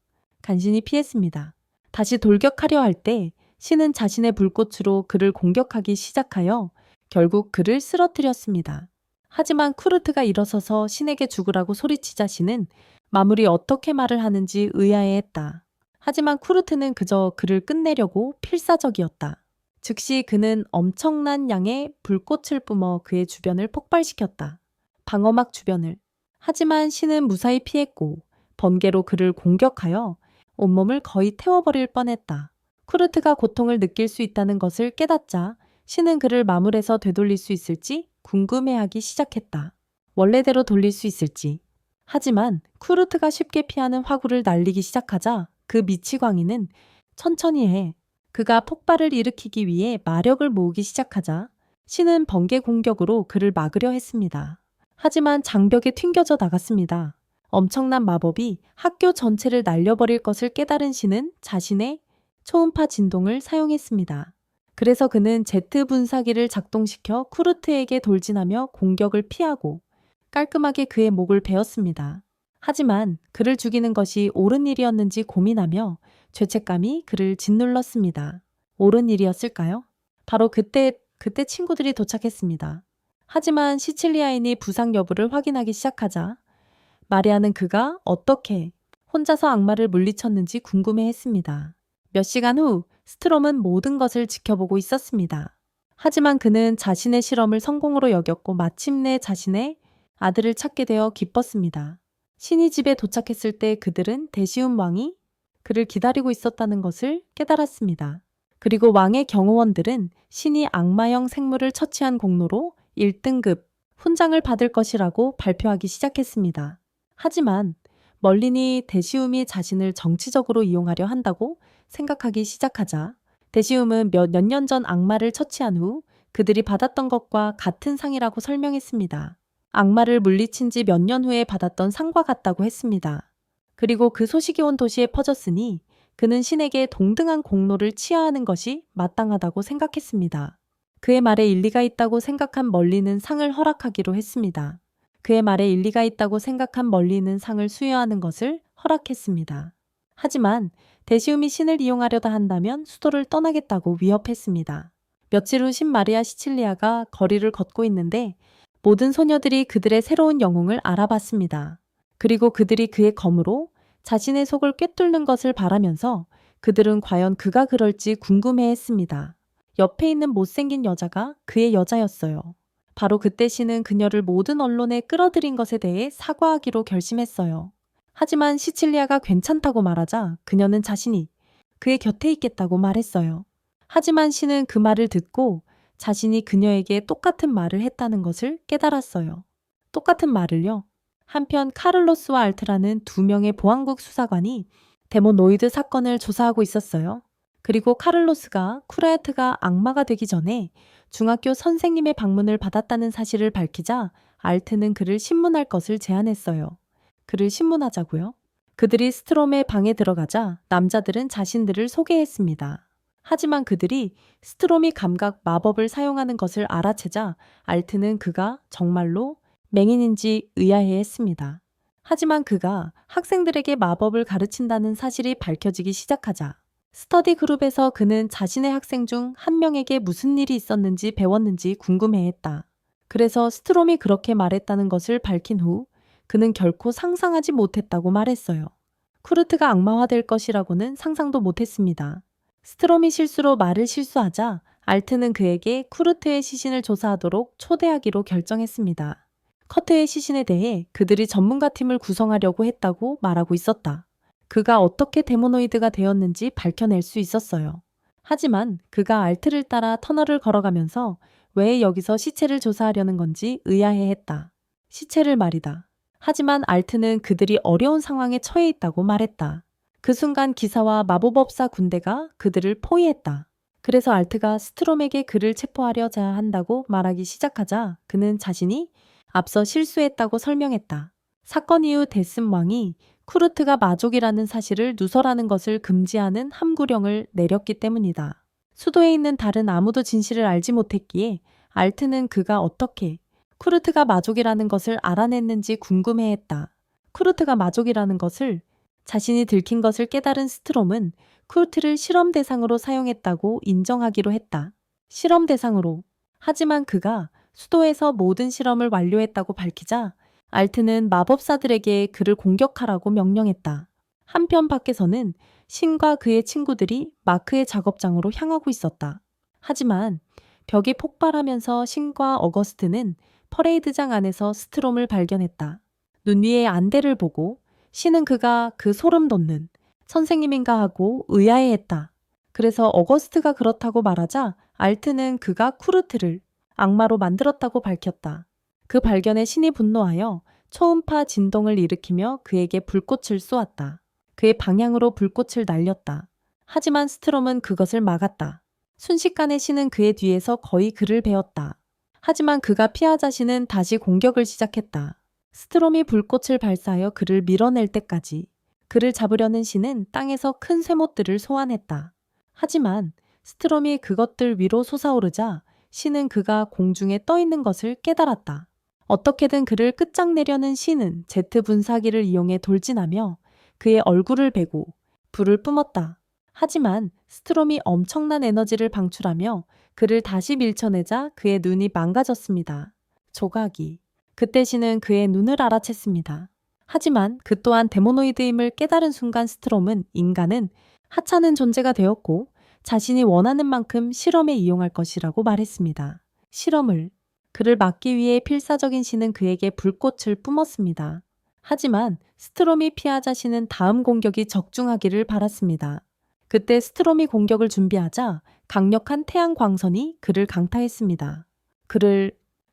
간신히 피했습니다. 다시 돌격하려 할 때 신은 자신의 불꽃으로 그를 공격하기 시작하여 결국 그를 쓰러뜨렸습니다. 하지만 쿠르트가 일어서서 신에게 죽으라고 소리치자 신은 마무리 어떻게 말을 하는지 의아해했다. 하지만 쿠르트는 그저 그를 끝내려고 필사적이었다. 즉시 그는 엄청난 양의 불꽃을 뿜어 그의 주변을 폭발시켰다. 방어막 주변을. 하지만 신은 무사히 피했고 번개로 그를 공격하여 온몸을 거의 태워버릴 뻔했다. 쿠르트가 고통을 느낄 수 있다는 것을 깨닫자 신은 그를 마물에서 되돌릴 수 있을지 궁금해하기 시작했다. 원래대로 돌릴 수 있을지. 하지만 쿠르트가 쉽게 피하는 화구를 날리기 시작하자 그 미치광이는 천천히 해. 그가 폭발을 일으키기 위해 마력을 모으기 시작하자 신은 번개 공격으로 그를 막으려 했습니다. 하지만 장벽에 튕겨져 나갔습니다. 엄청난 마법이 학교 전체를 날려버릴 것을 깨달은 신은 자신의 초음파 진동을 사용했습니다. 그래서 그는 제트 분사기를 작동시켜 쿠르트에게 돌진하며 공격을 피하고 깔끔하게 그의 목을 베었습니다. 하지만 그를 죽이는 것이 옳은 일이었는지 고민하며 죄책감이 그를 짓눌렀습니다. 옳은 일이었을까요? 바로 그때 친구들이 도착했습니다. 하지만 시칠리아인이 부상 여부를 확인하기 시작하자 마리아는 그가 어떻게 혼자서 악마를 물리쳤는지 궁금해했습니다. 몇 시간 후 스트롬은 모든 것을 지켜보고 있었습니다. 하지만 그는 자신의 실험을 성공으로 여겼고 마침내 자신의 아들을 찾게 되어 기뻤습니다. 신이 집에 도착했을 때 그들은 데시움 왕이 그를 기다리고 있었다는 것을 깨달았습니다. 그리고 왕의 경호원들은 신이 악마형 생물을 처치한 공로로 1등급 훈장을 받을 것이라고 발표하기 시작했습니다. 하지만 멀린이 데시움이 자신을 정치적으로 이용하려 한다고 생각하기 시작하자 데시움은 몇 년 전 악마를 처치한 후 그들이 받았던 것과 같은 상이라고 설명했습니다. 악마를 물리친 지 몇 년 후에 받았던 상과 같다고 했습니다. 그리고 그 소식이 온 도시에 퍼졌으니 그는 신에게 동등한 공로를 치하하는 것이 마땅하다고 생각했습니다. 그의 말에 일리가 있다고 생각한 멀리는 상을 허락하기로 했습니다. 그의 말에 일리가 있다고 생각한 멀리는 상을 수여하는 것을 허락했습니다. 하지만 데시움이 신을 이용하려다 한다면 수도를 떠나겠다고 위협했습니다. 며칠 후 신 마리아 시칠리아가 거리를 걷고 있는데 모든 소녀들이 그들의 새로운 영웅을 알아봤습니다. 그리고 그들이 그의 검으로 자신의 속을 꿰뚫는 것을 바라면서 그들은 과연 그가 그럴지 궁금해했습니다. 옆에 있는 못생긴 여자가 그의 여자였어요. 바로 그때 신은 그녀를 모든 언론에 끌어들인 것에 대해 사과하기로 결심했어요. 하지만 시칠리아가 괜찮다고 말하자 그녀는 자신이 그의 곁에 있겠다고 말했어요. 하지만 신은 그 말을 듣고 자신이 그녀에게 똑같은 말을 했다는 것을 깨달았어요. 똑같은 말을요. 한편 카를로스와 알트라는 두 명의 보안국 수사관이 데모노이드 사건을 조사하고 있었어요. 그리고 카를로스가 쿠라야트가 악마가 되기 전에 중학교 선생님의 방문을 받았다는 사실을 밝히자 알트는 그를 신문할 것을 제안했어요. 그를 신문하자고요? 그들이 스트롬의 방에 들어가자 남자들은 자신들을 소개했습니다. 하지만 그들이 스트롬이 감각 마법을 사용하는 것을 알아채자 알트는 그가 정말로 맹인인지 의아해했습니다. 하지만 그가 학생들에게 마법을 가르친다는 사실이 밝혀지기 시작하자 스터디 그룹에서 그는 자신의 학생 중 한 명에게 무슨 일이 있었는지 배웠는지 궁금해했다. 그래서 스트롬이 그렇게 말했다는 것을 밝힌 후 그는 결코 상상하지 못했다고 말했어요. 쿠르트가 악마화될 것이라고는 상상도 못했습니다. 스트롬이 실수로 말을 실수하자 알트는 그에게 쿠르트의 시신을 조사하도록 초대하기로 결정했습니다. 커트의 시신에 대해 그들이 전문가팀을 구성하려고 했다고 말하고 있었다. 그가 어떻게 데모노이드가 되었는지 밝혀낼 수 있었어요. 하지만 그가 알트를 따라 터널을 걸어가면서 왜 여기서 시체를 조사하려는 건지 의아해했다. 시체를 말이다. 하지만 알트는 그들이 어려운 상황에 처해 있다고 말했다. 그 순간 기사와 마법법사 군대가 그들을 포위했다. 그래서 알트가 스트롬에게 그를 체포하려자 한다고 말하기 시작하자 그는 자신이 앞서 실수했다고 설명했다. 사건 이후 데슨 왕이 쿠르트가 마족이라는 사실을 누설하는 것을 금지하는 함구령을 내렸기 때문이다. 수도에 있는 다른 아무도 진실을 알지 못했기에 알트는 그가 어떻게 쿠르트가 마족이라는 것을 알아냈는지 궁금해했다. 쿠르트가 마족이라는 것을 자신이 들킨 것을 깨달은 스트롬은 쿠르트를 실험 대상으로 사용했다고 인정하기로 했다. 실험 대상으로. 하지만 그가 수도에서 모든 실험을 완료했다고 밝히자 알트는 마법사들에게 그를 공격하라고 명령했다. 한편 밖에서는 신과 그의 친구들이 마크의 작업장으로 향하고 있었다. 하지만 벽이 폭발하면서 신과 어거스트는 퍼레이드장 안에서 스트롬을 발견했다. 눈 위의 안대를 보고 신은 그가 그 소름 돋는 선생님인가 하고 의아해했다. 그래서 어거스트가 그렇다고 말하자 알트는 그가 쿠르트를 악마로 만들었다고 밝혔다. 그 발견에 신이 분노하여 초음파 진동을 일으키며 그에게 불꽃을 쏘았다. 그의 방향으로 불꽃을 날렸다. 하지만 스트롬은 그것을 막았다. 순식간에 신은 그의 뒤에서 거의 그를 베었다. 하지만 그가 피하자 신은 다시 공격을 시작했다. 스트롬이 불꽃을 발사하여 그를 밀어낼 때까지 그를 잡으려는 신은 땅에서 큰 쇠못들을 소환했다. 하지만 스트롬이 그것들 위로 솟아오르자 신은 그가 공중에 떠 있는 것을 깨달았다. 어떻게든 그를 끝장내려는 신은 제트 분사기를 이용해 돌진하며 그의 얼굴을 베고 불을 뿜었다. 하지만 스트롬이 엄청난 에너지를 방출하며 그를 다시 밀쳐내자 그의 눈이 망가졌습니다. 조각이. 그때 신은 그의 눈을 알아챘습니다. 하지만 그 또한 데모노이드임을 깨달은 순간 스트롬은 인간은 하찮은 존재가 되었고 자신이 원하는 만큼 실험에 이용할 것이라고 말했습니다. 실험을. 그를 막기 위해 필사적인 신은 그에게 불꽃을 뿜었습니다. 하지만 스트롬이 피하자 신은 다음 공격이 적중하기를 바랐습니다. 그때 스트롬이 공격을 준비하자 강력한 태양 광선이 그를 강타했습니다.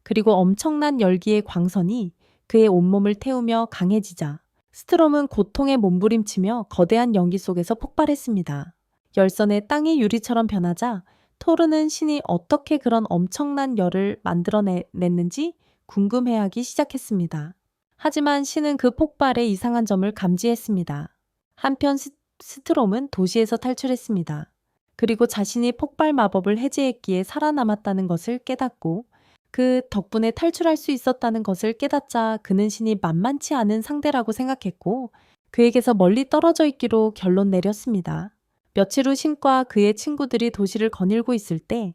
그리고 엄청난 열기의 광선이 그의 온몸을 태우며 강해지자 스트롬은 고통에 몸부림치며 거대한 연기 속에서 폭발했습니다. 열선의 땅이 유리처럼 변하자 토르는 신이 어떻게 그런 엄청난 열을 만들어냈는지 궁금해하기 시작했습니다. 하지만 신은 그 폭발의 이상한 점을 감지했습니다. 한편 스트롬은 도시에서 탈출했습니다. 그리고 자신이 폭발 마법을 해제했기에 살아남았다는 것을 깨닫고 그 덕분에 탈출할 수 있었다는 것을 깨닫자 그는 신이 만만치 않은 상대라고 생각했고 그에게서 멀리 떨어져 있기로 결론 내렸습니다. 며칠 후 신과 그의 친구들이 도시를 거닐고 있자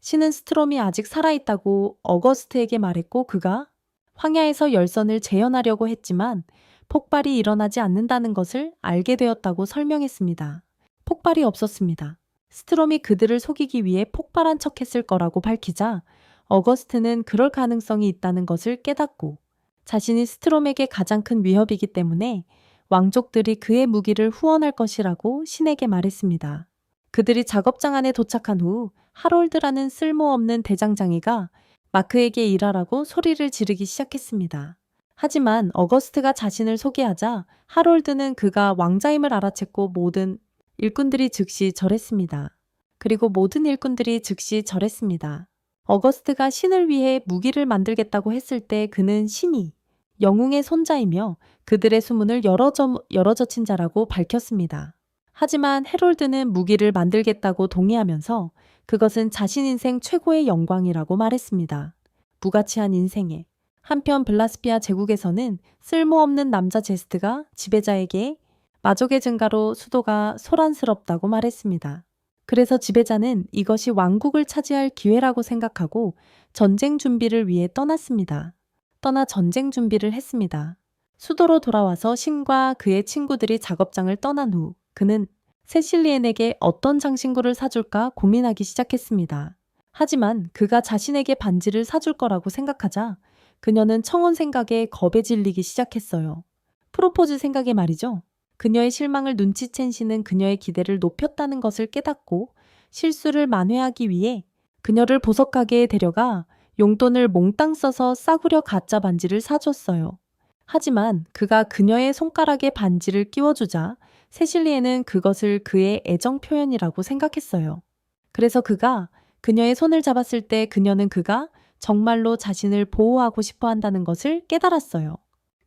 신은 스트롬이 아직 살아있다고 어거스트에게 말했고 그가 황야에서 열선을 재현하려고 했지만 폭발이 일어나지 않는다는 것을 알게 되었다고 설명했습니다. 폭발이 없었습니다. 스트롬이 그들을 속이기 위해 폭발한 척했을 거라고 밝히자 어거스트는 그럴 가능성이 있다는 것을 깨닫고 자신이 스트롬에게 가장 큰 위협이기 때문에 왕족들이 그의 무기를 후원할 것이라고 신에게 말했습니다. 그들이 작업장 안에 도착한 후 하롤드라는 쓸모없는 대장장이가 마크에게 일하라고 소리를 지르기 시작했습니다. 하지만 어거스트가 자신을 소개하자 하롤드는 그가 왕자임을 알아챘고 모든 일꾼들이 즉시 절했습니다. 어거스트가 신을 위해 무기를 만들겠다고 했을 때 그는 신이 영웅의 손자이며 그들의 수문을 열어젖힌 자라고 밝혔습니다. 하지만 헤롤드는 무기를 만들겠다고 동의하면서 그것은 자신 인생 최고의 영광이라고 말했습니다. 무가치한 인생에. 한편 블라스피아 제국에서는 쓸모없는 남자 제스트가 지배자에게 마족의 증가로 수도가 소란스럽다고 말했습니다. 그래서 지배자는 이것이 왕국을 차지할 기회라고 생각하고 전쟁 준비를 위해 떠나 전쟁 준비를 했습니다. 수도로 돌아와서 신과 그의 친구들이 작업장을 떠난 후 그는 세실리엔에게 어떤 장신구를 사줄까 고민하기 시작했습니다. 하지만 그가 자신에게 반지를 사줄 거라고 생각하자 그녀는 청혼 생각에 겁에 질리기 시작했어요. 프로포즈 생각에 말이죠. 그녀의 실망을 눈치챈 신은 그녀의 기대를 높였다는 것을 깨닫고 실수를 만회하기 위해 그녀를 보석가게에 데려가 용돈을 몽땅 써서 싸구려 가짜 반지를 사줬어요. 하지만 그가 그녀의 손가락에 반지를 끼워주자 세실리에는 그것을 그의 애정 표현이라고 생각했어요. 그래서 그가 그녀의 손을 잡았을 때 그녀는 그가 정말로 자신을 보호하고 싶어 한다는 것을 깨달았어요.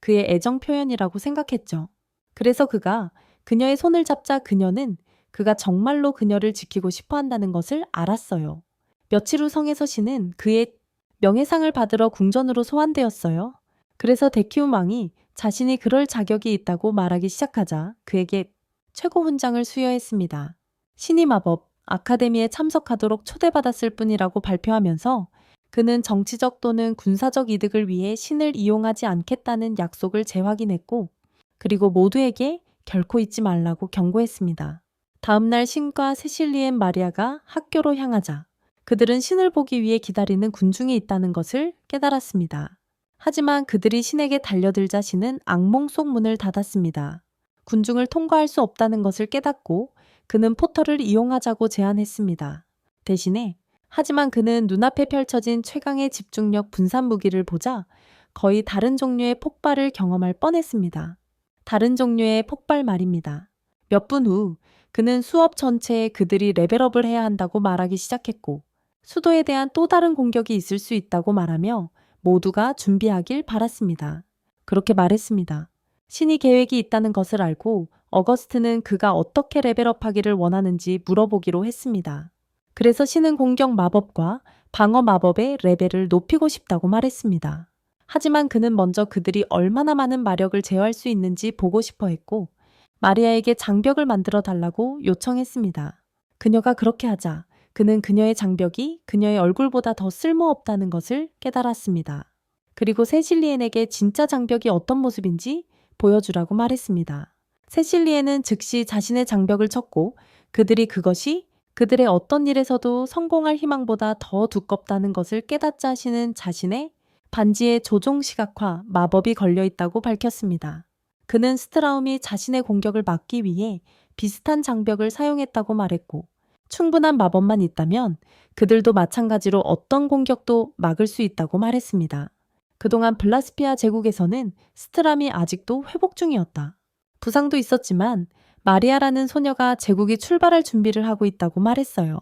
그의 애정 표현이라고 생각했죠. 그래서 그가 그녀의 손을 잡자 그녀는 그가 정말로 그녀를 지키고 싶어 한다는 것을 알았어요. 며칠 후 성에서 신은 그의 명예상을 받으러 궁전으로 소환되었어요. 그래서 데키움 왕이 자신이 그럴 자격이 있다고 말하기 시작하자 그에게 최고 훈장을 수여했습니다. 신이 마법 아카데미에 참석하도록 초대받았을 뿐이라고 발표하면서 그는 정치적 또는 군사적 이득을 위해 신을 이용하지 않겠다는 약속을 재확인했고 그리고 모두에게 결코 잊지 말라고 경고했습니다. 다음 날 신과 세실리엔 마리아가 학교로 향하자 그들은 신을 보기 위해 기다리는 군중이 있다는 것을 깨달았습니다. 하지만 그들이 신에게 달려들자 신은 악몽 속 문을 닫았습니다. 군중을 통과할 수 없다는 것을 깨닫고 그는 포털을 이용하자고 제안했습니다. 대신에 하지만 그는 눈앞에 펼쳐진 최강의 집중력 분산 무기를 보자 거의 다른 종류의 폭발을 경험할 뻔했습니다. 다른 종류의 폭발 말입니다. 몇 분 후 그는 수업 전체에 그들이 레벨업을 해야 한다고 말하기 시작했고 수도에 대한 또 다른 공격이 있을 수 있다고 말하며 모두가 준비하길 바랐습니다. 그렇게 말했습니다. 신이 계획이 있다는 것을 알고 어거스트는 그가 어떻게 레벨업하기를 원하는지 물어보기로 했습니다. 그래서 신은 공격 마법과 방어 마법의 레벨을 높이고 싶다고 말했습니다. 하지만 그는 먼저 그들이 얼마나 많은 마력을 제어할 수 있는지 보고 싶어 했고 마리아에게 장벽을 만들어 달라고 요청했습니다. 그녀가 그렇게 하자 그는 그녀의 장벽이 그녀의 얼굴보다 더 쓸모없다는 것을 깨달았습니다. 그리고 세실리엔에게 진짜 장벽이 어떤 모습인지 보여주라고 말했습니다. 세실리엔은 즉시 자신의 장벽을 쳤고 그들이 그것이 그들의 어떤 일에서도 성공할 희망보다 더 두껍다는 것을 깨닫자 하시는 자신의 반지의 조종 시각화 마법이 걸려 있다고 밝혔습니다. 그는 스트라움이 자신의 공격을 막기 위해 비슷한 장벽을 사용했다고 말했고 충분한 마법만 있다면 그들도 마찬가지로 어떤 공격도 막을 수 있다고 말했습니다. 그동안 블라스피아 제국에서는 스트람이 아직도 회복 중이었다. 부상도 있었지만 마리아라는 소녀가 제국이 출발할 준비를 하고 있다고 말했어요.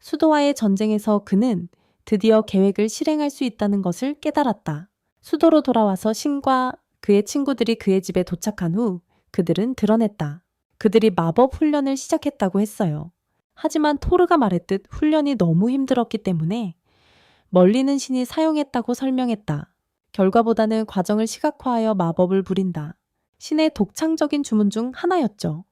수도와의 전쟁에서 그는 드디어 계획을 실행할 수 있다는 것을 깨달았다. 수도로 돌아와서 신과 그의 친구들이 그의 집에 도착한 후 그들은 드러냈다. 그들이 마법 훈련을 시작했다고 했어요. 하지만 토르가 말했듯 훈련이 너무 힘들었기 때문에 멀리는 신이 사용했다고 설명했다. 결과보다는 과정을 시각화하여 마법을 부린다. 신의 독창적인 주문 중 하나였죠.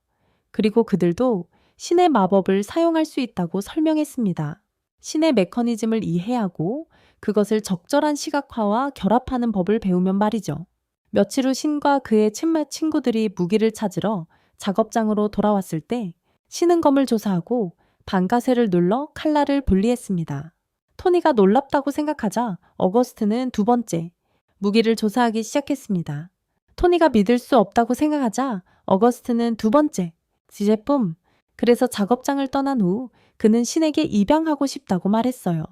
그리고 그들도 신의 마법을 사용할 수 있다고 설명했습니다. 신의 메커니즘을 이해하고 그것을 적절한 시각화와 결합하는 법을 배우면 말이죠. 며칠 후 신과 그의 친구들이 무기를 찾으러 작업장으로 돌아왔을 때 신은 검을 조사하고 방가쇠를 눌러 칼날을 분리했습니다. 토니가 놀랍다고 생각하자 어거스트는 두 번째 무기를 조사하기 시작했습니다. 토니가 믿을 수 없다고 생각하자 어거스트는 두 번째 제품, 그래서 작업장을 떠난 후 그는 신에게 입양하고 싶다고 말했어요.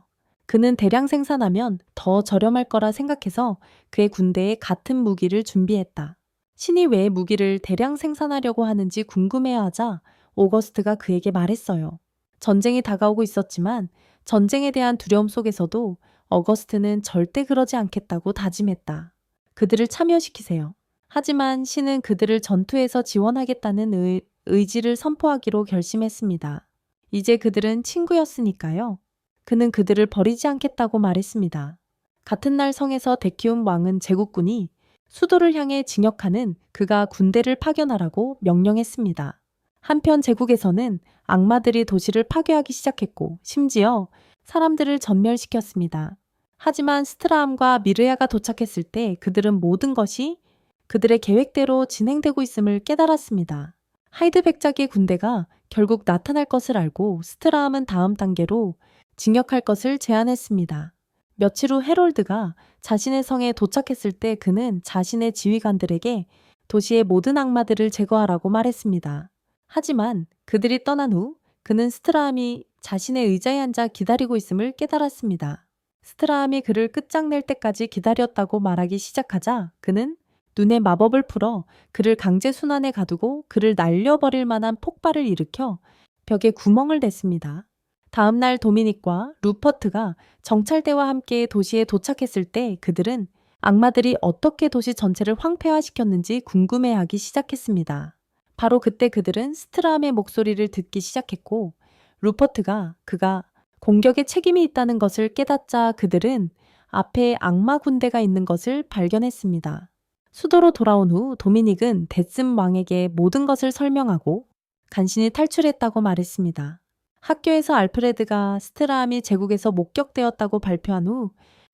그는 대량 생산하면 더 저렴할 거라 생각해서 그의 군대에 같은 무기를 준비했다. 신이 왜 무기를 대량 생산하려고 하는지 궁금해하자 오거스트가 그에게 말했어요. 전쟁이 다가오고 있었지만 전쟁에 대한 두려움 속에서도 어거스트는 절대 그러지 않겠다고 다짐했다. 그들을 참여시키세요. 하지만 신은 그들을 전투에서 지원하겠다는 의지를 선포하기로 결심했습니다. 이제 그들은 친구였으니까요. 그는 그들을 버리지 않겠다고 말했습니다. 같은 날 성에서 데키움 왕은 제국군이 수도를 향해 진격하는 그가 군대를 파견하라고 명령했습니다. 한편 제국에서는 악마들이 도시를 파괴하기 시작했고 심지어 사람들을 전멸시켰습니다. 하지만 스트라함과 미르야가 도착했을 때 그들은 모든 것이 그들의 계획대로 진행되고 있음을 깨달았습니다. 하이드 백작의 군대가 결국 나타날 것을 알고 스트라함은 다음 단계로 진격할 것을 제안했습니다. 며칠 후 헤롤드가 자신의 성에 도착했을 때 그는 자신의 지휘관들에게 도시의 모든 악마들을 제거하라고 말했습니다. 하지만 그들이 떠난 후 그는 스트라함이 자신의 의자에 앉아 기다리고 있음을 깨달았습니다. 스트라함이 그를 끝장낼 때까지 기다렸다고 말하기 시작하자 그는 눈에 마법을 풀어 그를 강제 순환에 가두고 그를 날려버릴 만한 폭발을 일으켜 벽에 구멍을 냈습니다. 다음 날 도미닉과 루퍼트가 정찰대와 함께 도시에 도착했을 때 그들은 악마들이 어떻게 도시 전체를 황폐화시켰는지 궁금해하기 시작했습니다. 바로 그때 그들은 스트라함의 목소리를 듣기 시작했고 루퍼트가 그가 공격에 책임이 있다는 것을 깨닫자 그들은 앞에 악마 군대가 있는 것을 발견했습니다. 수도로 돌아온 후 도미닉은 데슨 왕에게 모든 것을 설명하고 간신히 탈출했다고 말했습니다. 학교에서 알프레드가 스트라함이 제국에서 목격되었다고 발표한 후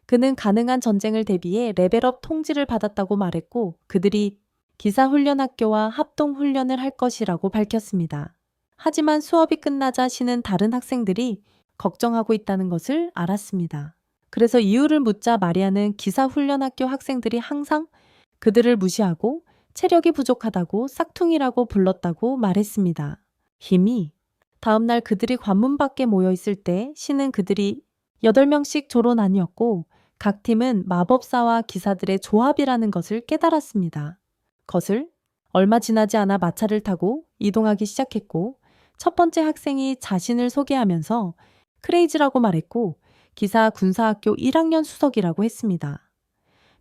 그는 가능한 전쟁을 대비해 레벨업 통지를 받았다고 말했고 그들이 기사훈련학교와 합동훈련을 할 것이라고 밝혔습니다. 하지만 수업이 끝나자 신은 다른 학생들이 걱정하고 있다는 것을 알았습니다. 그래서 이유를 묻자 마리아는 기사훈련학교 학생들이 항상 그들을 무시하고 체력이 부족하다고 싹퉁이라고 불렀다고 말했습니다. 힘이 다음날 그들이 관문 밖에 모여 있을 때 신은 그들이 8명씩 조로 나뉘었고 각 팀은 마법사와 기사들의 조합이라는 것을 깨달았습니다. 것을 얼마 지나지 않아 마차를 타고 이동하기 시작했고 첫 번째 학생이 자신을 소개하면서 크레이지라고 말했고 기사 군사학교 1학년 수석이라고 했습니다.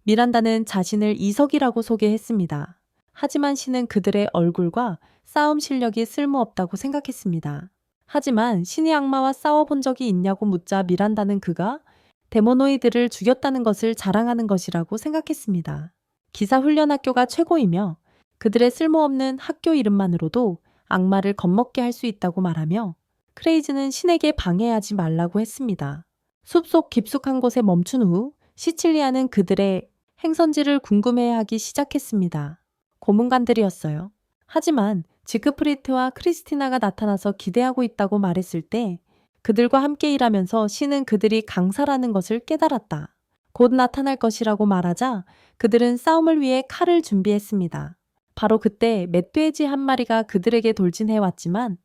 미란다는 자신을 이석이라고 소개했습니다. 하지만 신은 그들의 얼굴과 싸움 실력이 쓸모없다고 생각했습니다. 하지만 신이 악마와 싸워본 적이 있냐고 묻자 미란다는 그가 데모노이드를 죽였다는 것을 자랑하는 것이라고 생각했습니다. 기사훈련학교가 최고이며 그들의 쓸모없는 학교 이름만으로도 악마를 겁먹게 할 수 있다고 말하며 크레이즈는 신에게 방해하지 말라고 했습니다. 숲속 깊숙한 곳에 멈춘 후 시칠리아는 그들의 행선지를 궁금해하기 시작했습니다. 고문관들이었어요. 하지만 지크프리트와 크리스티나가 나타나서 기대하고 있다고 말했을 때 그들과 함께 일하면서 신은 그들이 강사라는 것을 깨달았다. 곧 나타날 것이라고 말하자 그들은 싸움을 위해 칼을 준비했습니다. 바로 그때 멧돼지 한 마리가 그들에게 돌진해 왔지만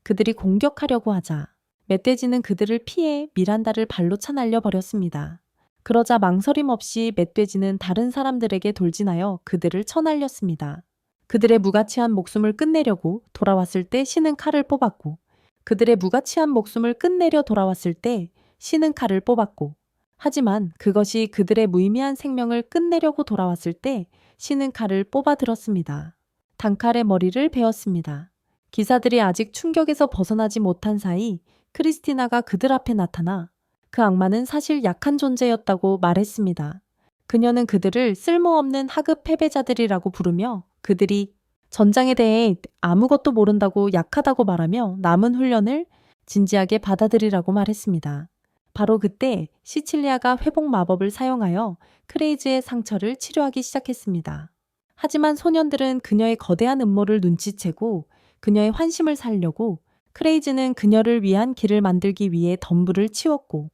그들이 공격하려고 하자 멧돼지는 그들을 피해 미란다를 발로 차 날려버렸습니다. 그러자 망설임 없이 멧돼지는 다른 사람들에게 돌진하여 그들을 쳐날렸습니다. 그들의 무가치한 목숨을 끝내려고 돌아왔을 때 신은 칼을 뽑았고 그들의 무가치한 목숨을 끝내려 돌아왔을 때 신은 칼을 뽑았고 하지만 그것이 그들의 무의미한 생명을 끝내려고 돌아왔을 때 신은 칼을 뽑아들었습니다. 단칼에 머리를 베었습니다. 기사들이 아직 충격에서 벗어나지 못한 사이 크리스티나가 그들 앞에 나타나 그 악마는 사실 약한 존재였다고 말했습니다. 그녀는 그들을 쓸모없는 하급 패배자들이라고 부르며 그들이 전장에 대해 아무것도 모른다고 약하다고 말하며 남은 훈련을 진지하게 받아들이라고 말했습니다. 바로 그때 시칠리아가 회복 마법을 사용하여 크레이즈의 상처를 치료하기 시작했습니다. 하지만 소년들은 그녀의 거대한 음모를 눈치채고 그녀의 환심을 살려고 크레이즈는 그녀를 위한 길을 만들기 위해 덤불을 치웠고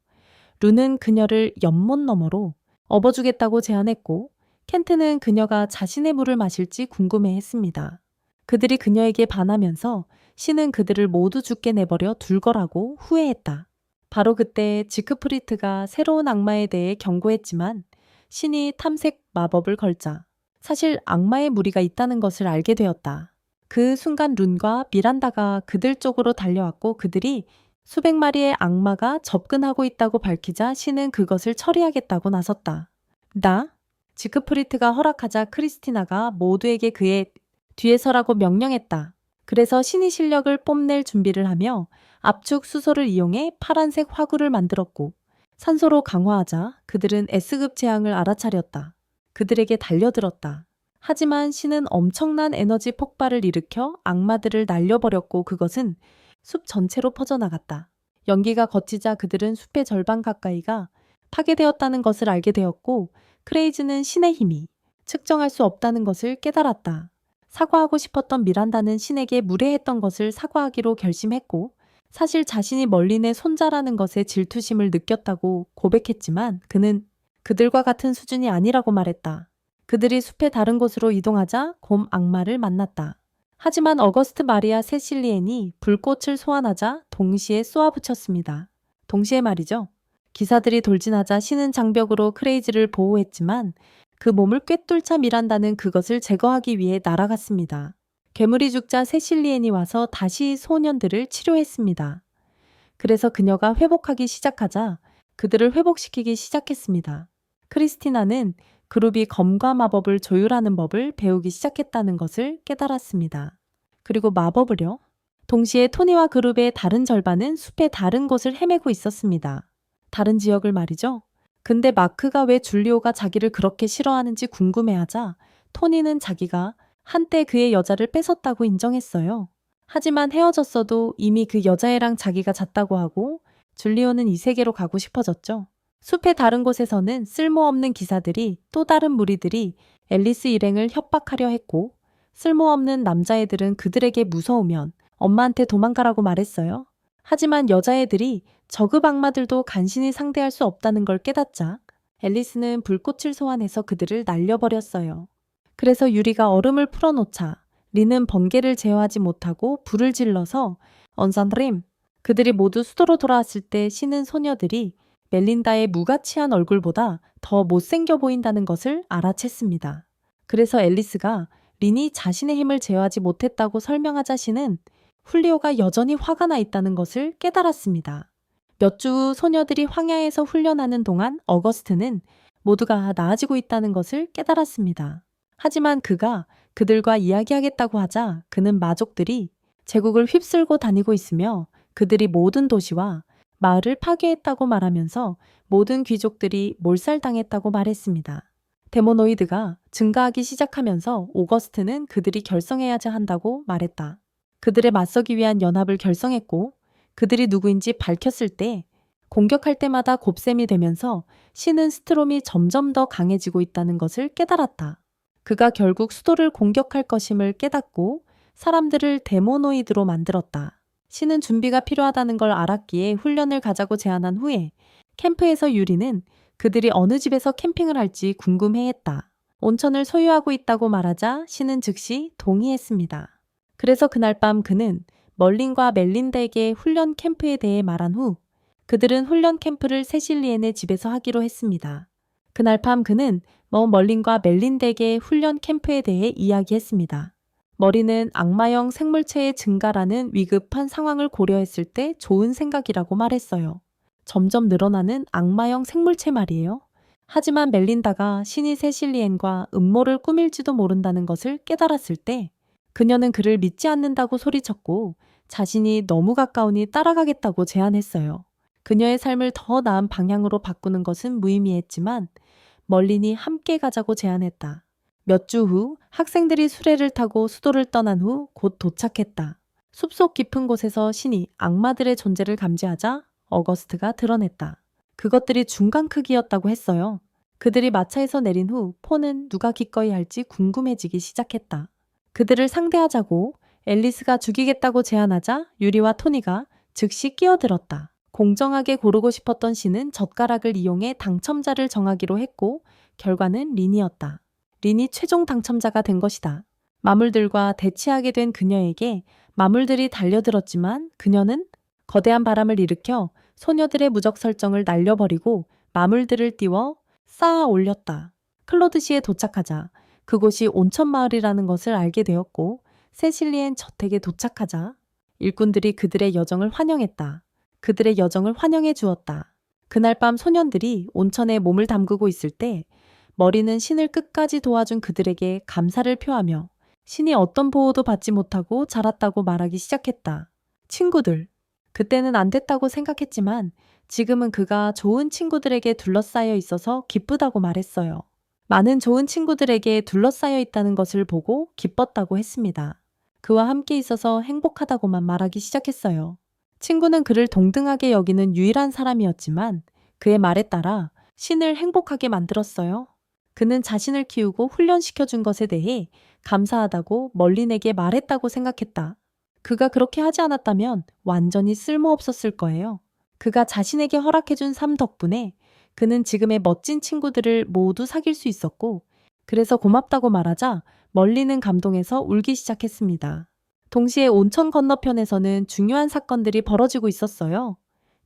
룬은 그녀를 연못 너머로 업어주겠다고 제안했고 켄트는 그녀가 자신의 물을 마실지 궁금해했습니다. 그들이 그녀에게 반하면서 신은 그들을 모두 죽게 내버려 둘 거라고 후회했다. 바로 그때 지크프리트가 새로운 악마에 대해 경고했지만 신이 탐색 마법을 걸자 사실 악마의 무리가 있다는 것을 알게 되었다. 그 순간 룬과 미란다가 그들 쪽으로 달려왔고 그들이 수백 마리의 악마가 접근하고 있다고 밝히자 신은 그것을 처리하겠다고 나섰다. 지크프리트가 허락하자 크리스티나가 모두에게 그의 뒤에 서라고 명령했다. 그래서 신이 실력을 뽐낼 준비를 하며 압축 수소를 이용해 파란색 화구를 만들었고 산소로 강화하자 그들은 S급 재앙을 알아차렸다. 그들에게 달려들었다. 하지만 신은 엄청난 에너지 폭발을 일으켜 악마들을 날려버렸고 그것은 숲 전체로 퍼져나갔다. 연기가 걷히자 그들은 숲의 절반 가까이가 파괴되었다는 것을 알게 되었고 크레이즈는 신의 힘이 측정할 수 없다는 것을 깨달았다. 사과하고 싶었던 미란다는 신에게 무례했던 것을 사과하기로 결심했고 사실 자신이 멀린의 손자라는 것에 질투심을 느꼈다고 고백했지만 그는 그들과 같은 수준이 아니라고 말했다. 그들이 숲의 다른 곳으로 이동하자 곰 악마를 만났다. 하지만 어거스트 마리아 세실리엔이 불꽃을 소환하자 동시에 쏘아붙였습니다. 동시에 말이죠. 기사들이 돌진하자 신은 장벽으로 크레이즈를 보호했지만 그 몸을 꿰뚫자 미란다는 그것을 제거하기 위해 날아갔습니다. 괴물이 죽자 세실리엔이 와서 다시 소년들을 치료했습니다. 그래서 그녀가 회복하기 시작하자 그들을 회복시키기 시작했습니다. 크리스티나는 그룹이 검과 마법을 조율하는 법을 배우기 시작했다는 것을 깨달았습니다. 그리고 마법을요? 동시에 토니와 그룹의 다른 절반은 숲의 다른 곳을 헤매고 있었습니다. 다른 지역을 말이죠. 근데 마크가 왜 줄리오가 자기를 그렇게 싫어하는지 궁금해하자 토니는 자기가 한때 그의 여자를 뺏었다고 인정했어요. 하지만 헤어졌어도 이미 그 여자애랑 자기가 잤다고 하고 줄리오는 이 세계로 가고 싶어졌죠. 숲의 다른 곳에서는 쓸모없는 기사들이 또 다른 무리들이 앨리스 일행을 협박하려 했고 쓸모없는 남자애들은 그들에게 무서우면 엄마한테 도망가라고 말했어요. 하지만 여자애들이 저급 악마들도 간신히 상대할 수 없다는 걸 깨닫자 앨리스는 불꽃을 소환해서 그들을 날려버렸어요. 그래서 유리가 얼음을 풀어놓자 리는 번개를 제어하지 못하고 불을 질러서 언산드림 그들이 모두 수도로 돌아왔을 때 신은 소녀들이 멜린다의 무가치한 얼굴보다 더 못생겨 보인다는 것을 알아챘습니다. 그래서 앨리스가 린이 자신의 힘을 제어하지 못했다고 설명하자 신은 훌리오가 여전히 화가 나 있다는 것을 깨달았습니다. 몇 주 후 소녀들이 황야에서 훈련하는 동안 어거스트는 모두가 나아지고 있다는 것을 깨달았습니다. 하지만 그가 그들과 이야기하겠다고 하자 그는 마족들이 제국을 휩쓸고 다니고 있으며 그들이 모든 도시와 마을을 파괴했다고 말하면서 모든 귀족들이 몰살당했다고 말했습니다. 데모노이드가 증가하기 시작하면서 오거스트는 그들이 결성해야 한다고 말했다. 그들에 맞서기 위한 연합을 결성했고 그들이 누구인지 밝혔을 때 공격할 때마다 곱셈이 되면서 신은 스트롬이 점점 더 강해지고 있다는 것을 깨달았다. 그가 결국 수도를 공격할 것임을 깨닫고 사람들을 데모노이드로 만들었다. 신은 준비가 필요하다는 걸 알았기에 훈련을 가자고 제안한 후에 캠프에서 유리는 그들이 어느 집에서 캠핑을 할지 궁금해했다. 온천을 소유하고 있다고 말하자 신은 즉시 동의했습니다. 그래서 그날 밤 그는 멀린과 멜린다에게 훈련 캠프에 대해 말한 후 그들은 훈련 캠프를 세실리엔의 집에서 하기로 했습니다. 그날 밤 그는 멀린과 멜린다에게 훈련 캠프에 대해 이야기했습니다. 머리는 악마형 생물체의 증가라는 위급한 상황을 고려했을 때 좋은 생각이라고 말했어요. 점점 늘어나는 악마형 생물체 말이에요. 하지만 멜린다가 신이 세실리엔과 음모를 꾸밀지도 모른다는 것을 깨달았을 때 그녀는 그를 믿지 않는다고 소리쳤고 자신이 너무 가까우니 따라가겠다고 제안했어요. 그녀의 삶을 더 나은 방향으로 바꾸는 것은 무의미했지만 멀린이 함께 가자고 제안했다. 몇 주 후 학생들이 수레를 타고 수도를 떠난 후 곧 도착했다. 숲속 깊은 곳에서 신이 악마들의 존재를 감지하자 어거스트가 드러냈다. 그것들이 중간 크기였다고 했어요. 그들이 마차에서 내린 후 폰은 누가 기꺼이 할지 궁금해지기 시작했다. 그들을 상대하자고 앨리스가 죽이겠다고 제안하자 유리와 토니가 즉시 끼어들었다. 공정하게 고르고 싶었던 신은 젓가락을 이용해 당첨자를 정하기로 했고 결과는 린이었다. 린이 최종 당첨자가 된 것이다. 마물들과 대치하게 된 그녀에게 마물들이 달려들었지만 그녀는 거대한 바람을 일으켜 소녀들의 무적 설정을 날려버리고 마물들을 띄워 쌓아 올렸다. 클로드시에 도착하자 그곳이 온천마을이라는 것을 알게 되었고 세실리엔 저택에 도착하자 일꾼들이 그들의 여정을 환영했다. 그들의 여정을 환영해 주었다. 그날 밤 소년들이 온천에 몸을 담그고 있을 때 머리는 신을 끝까지 도와준 그들에게 감사를 표하며 신이 어떤 보호도 받지 못하고 자랐다고 말하기 시작했다. 친구들. 그때는 안 됐다고 생각했지만 지금은 그가 좋은 친구들에게 둘러싸여 있어서 기쁘다고 말했어요. 많은 좋은 친구들에게 둘러싸여 있다는 것을 보고 기뻤다고 했습니다. 그와 함께 있어서 행복하다고만 말하기 시작했어요. 친구는 그를 동등하게 여기는 유일한 사람이었지만 그의 말에 따라 신을 행복하게 만들었어요. 그는 자신을 키우고 훈련시켜준 것에 대해 감사하다고 멀린에게 말했다고 생각했다. 그가 그렇게 하지 않았다면 완전히 쓸모없었을 거예요. 그가 자신에게 허락해준 삶 덕분에 그는 지금의 멋진 친구들을 모두 사귈 수 있었고 그래서 고맙다고 말하자 멀린은 감동해서 울기 시작했습니다. 동시에 온천 건너편에서는 중요한 사건들이 벌어지고 있었어요.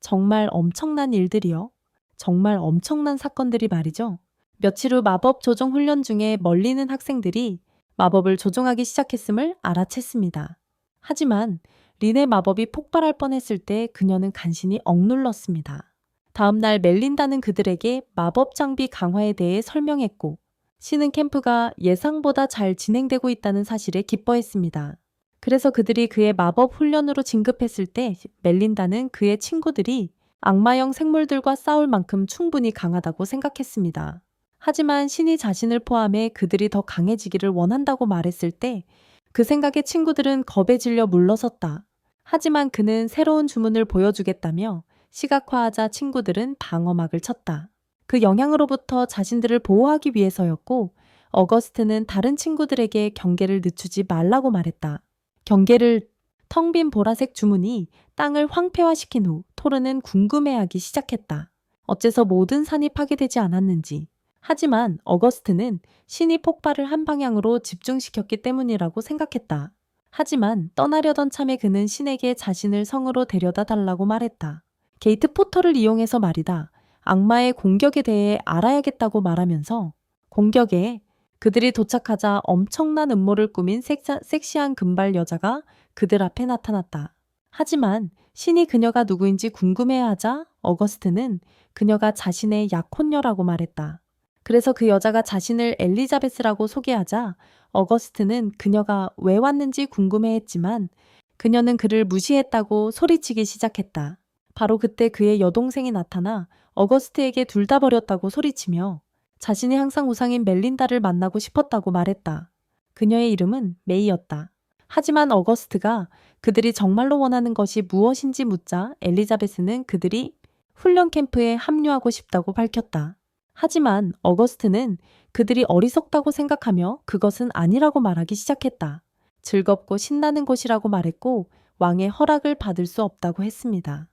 정말 엄청난 일들이요. 정말 엄청난 사건들이 말이죠. 며칠 후 마법 조종 훈련 중에 멀리는 학생들이 마법을 조종하기 시작했음을 알아챘습니다. 하지만 린의 마법이 폭발할 뻔했을 때 그녀는 간신히 억눌렀습니다. 다음 날 멜린다는 그들에게 마법 장비 강화에 대해 설명했고 신은 캠프가 예상보다 잘 진행되고 있다는 사실에 기뻐했습니다. 그래서 그들이 그의 마법 훈련으로 진급했을 때 멜린다는 그의 친구들이 악마형 생물들과 싸울 만큼 충분히 강하다고 생각했습니다. 하지만 신이 자신을 포함해 그들이 더 강해지기를 원한다고 말했을 때 그 생각에 친구들은 겁에 질려 물러섰다. 하지만 그는 새로운 주문을 보여주겠다며 시각화하자 친구들은 방어막을 쳤다. 그 영향으로부터 자신들을 보호하기 위해서였고 어거스트는 다른 친구들에게 경계를 늦추지 말라고 말했다. 경계를 텅 빈 보라색 주문이 땅을 황폐화시킨 후 토르는 궁금해하기 시작했다. 어째서 모든 산이 파괴되지 않았는지. 하지만 어거스트는 신이 폭발을 한 방향으로 집중시켰기 때문이라고 생각했다. 하지만 떠나려던 참에 그는 신에게 자신을 성으로 데려다 달라고 말했다. 게이트 포털을 이용해서 말이다. 악마의 공격에 대해 알아야겠다고 말하면서 공격에 그들이 도착하자 엄청난 음모를 꾸민 섹시한 금발 여자가 그들 앞에 나타났다. 하지만 신이 그녀가 누구인지 궁금해하자 어거스트는 그녀가 자신의 약혼녀라고 말했다. 그래서 그 여자가 자신을 엘리자베스라고 소개하자 어거스트는 그녀가 왜 왔는지 궁금해했지만 그녀는 그를 무시했다고 소리치기 시작했다. 바로 그때 그의 여동생이 나타나 어거스트에게 둘 다 버렸다고 소리치며 자신이 항상 우상인 멜린다를 만나고 싶었다고 말했다. 그녀의 이름은 메이였다. 하지만 어거스트가 그들이 정말로 원하는 것이 무엇인지 묻자 엘리자베스는 그들이 훈련 캠프에 합류하고 싶다고 밝혔다. 하지만 어거스트는 그들이 어리석다고 생각하며 그것은 아니라고 말하기 시작했다. 즐겁고 신나는 곳이라고 말했고 왕의 허락을 받을 수 없다고 했습니다.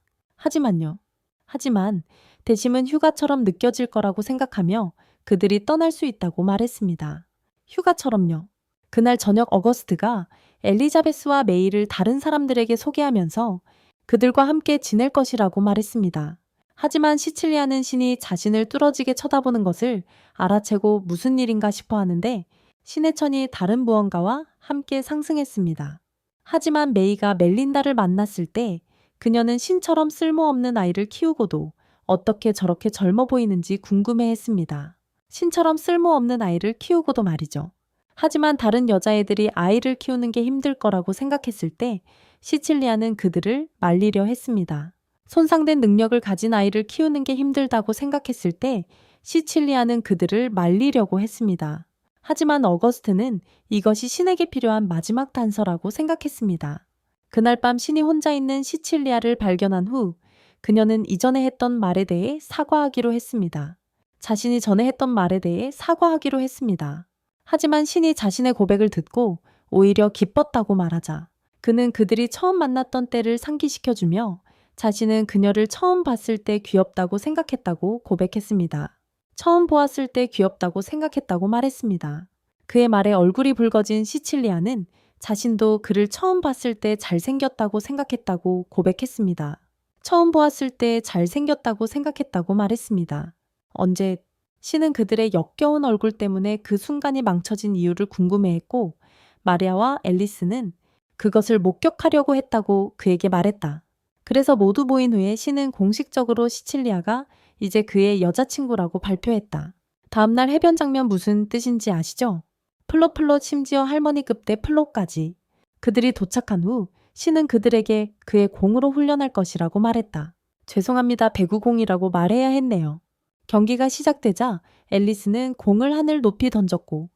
하지만 대심은 휴가처럼 느껴질 거라고 생각하며 그들이 떠날 수 있다고 말했습니다. 휴가처럼요. 그날 저녁 어거스트가 엘리자베스와 메이를 다른 사람들에게 소개하면서 그들과 함께 지낼 것이라고 말했습니다. 하지만 시칠리아는 신이 자신을 뚫어지게 쳐다보는 것을 알아채고 무슨 일인가 싶어 하는데 신의 천이 다른 무언가와 함께 상승했습니다. 하지만 메이가 멜린다를 만났을 때 그녀는 신처럼 쓸모없는 아이를 키우고도 어떻게 저렇게 젊어 보이는지 궁금해했습니다. 신처럼 쓸모없는 아이를 키우고도 말이죠. 하지만 다른 여자애들이 아이를 키우는 게 힘들 거라고 생각했을 때 시칠리아는 그들을 말리려 했습니다. 손상된 능력을 가진 아이를 키우는 게 힘들다고 생각했을 때 시칠리아는 그들을 말리려고 했습니다. 하지만 어거스트는 이것이 신에게 필요한 마지막 단서라고 생각했습니다. 그날 밤 신이 혼자 있는 시칠리아를 발견한 후 그녀는 이전에 했던 말에 대해 사과하기로 했습니다. 자신이 전에 했던 말에 대해 사과하기로 했습니다. 하지만 신이 자신의 고백을 듣고 오히려 기뻤다고 말하자 그는 그들이 처음 만났던 때를 상기시켜주며 자신은 그녀를 처음 봤을 때 귀엽다고 생각했다고 고백했습니다. 처음 보았을 때 귀엽다고 생각했다고 말했습니다. 그의 말에 얼굴이 붉어진 시칠리아는 자신도 그를 처음 봤을 때 잘생겼다고 생각했다고 고백했습니다. 처음 보았을 때 잘생겼다고 생각했다고 말했습니다. 언제? 신은 그들의 역겨운 얼굴 때문에 그 순간이 망쳐진 이유를 궁금해했고 마리아와 앨리스는 그것을 목격하려고 했다고 그에게 말했다. 그래서 모두 모인 후에 신은 공식적으로 시칠리아가 이제 그의 여자친구라고 발표했다. 다음날 해변 장면 무슨 뜻인지 아시죠? 플롯 심지어 할머니급 대 플롯까지. 그들이 도착한 후 신은 그들에게 그의 공으로 훈련할 것이라고 말했다. 죄송합니다. 배구공이라고 말해야 했네요. 경기가 시작되자 앨리스는 공을 하늘 높이 던졌고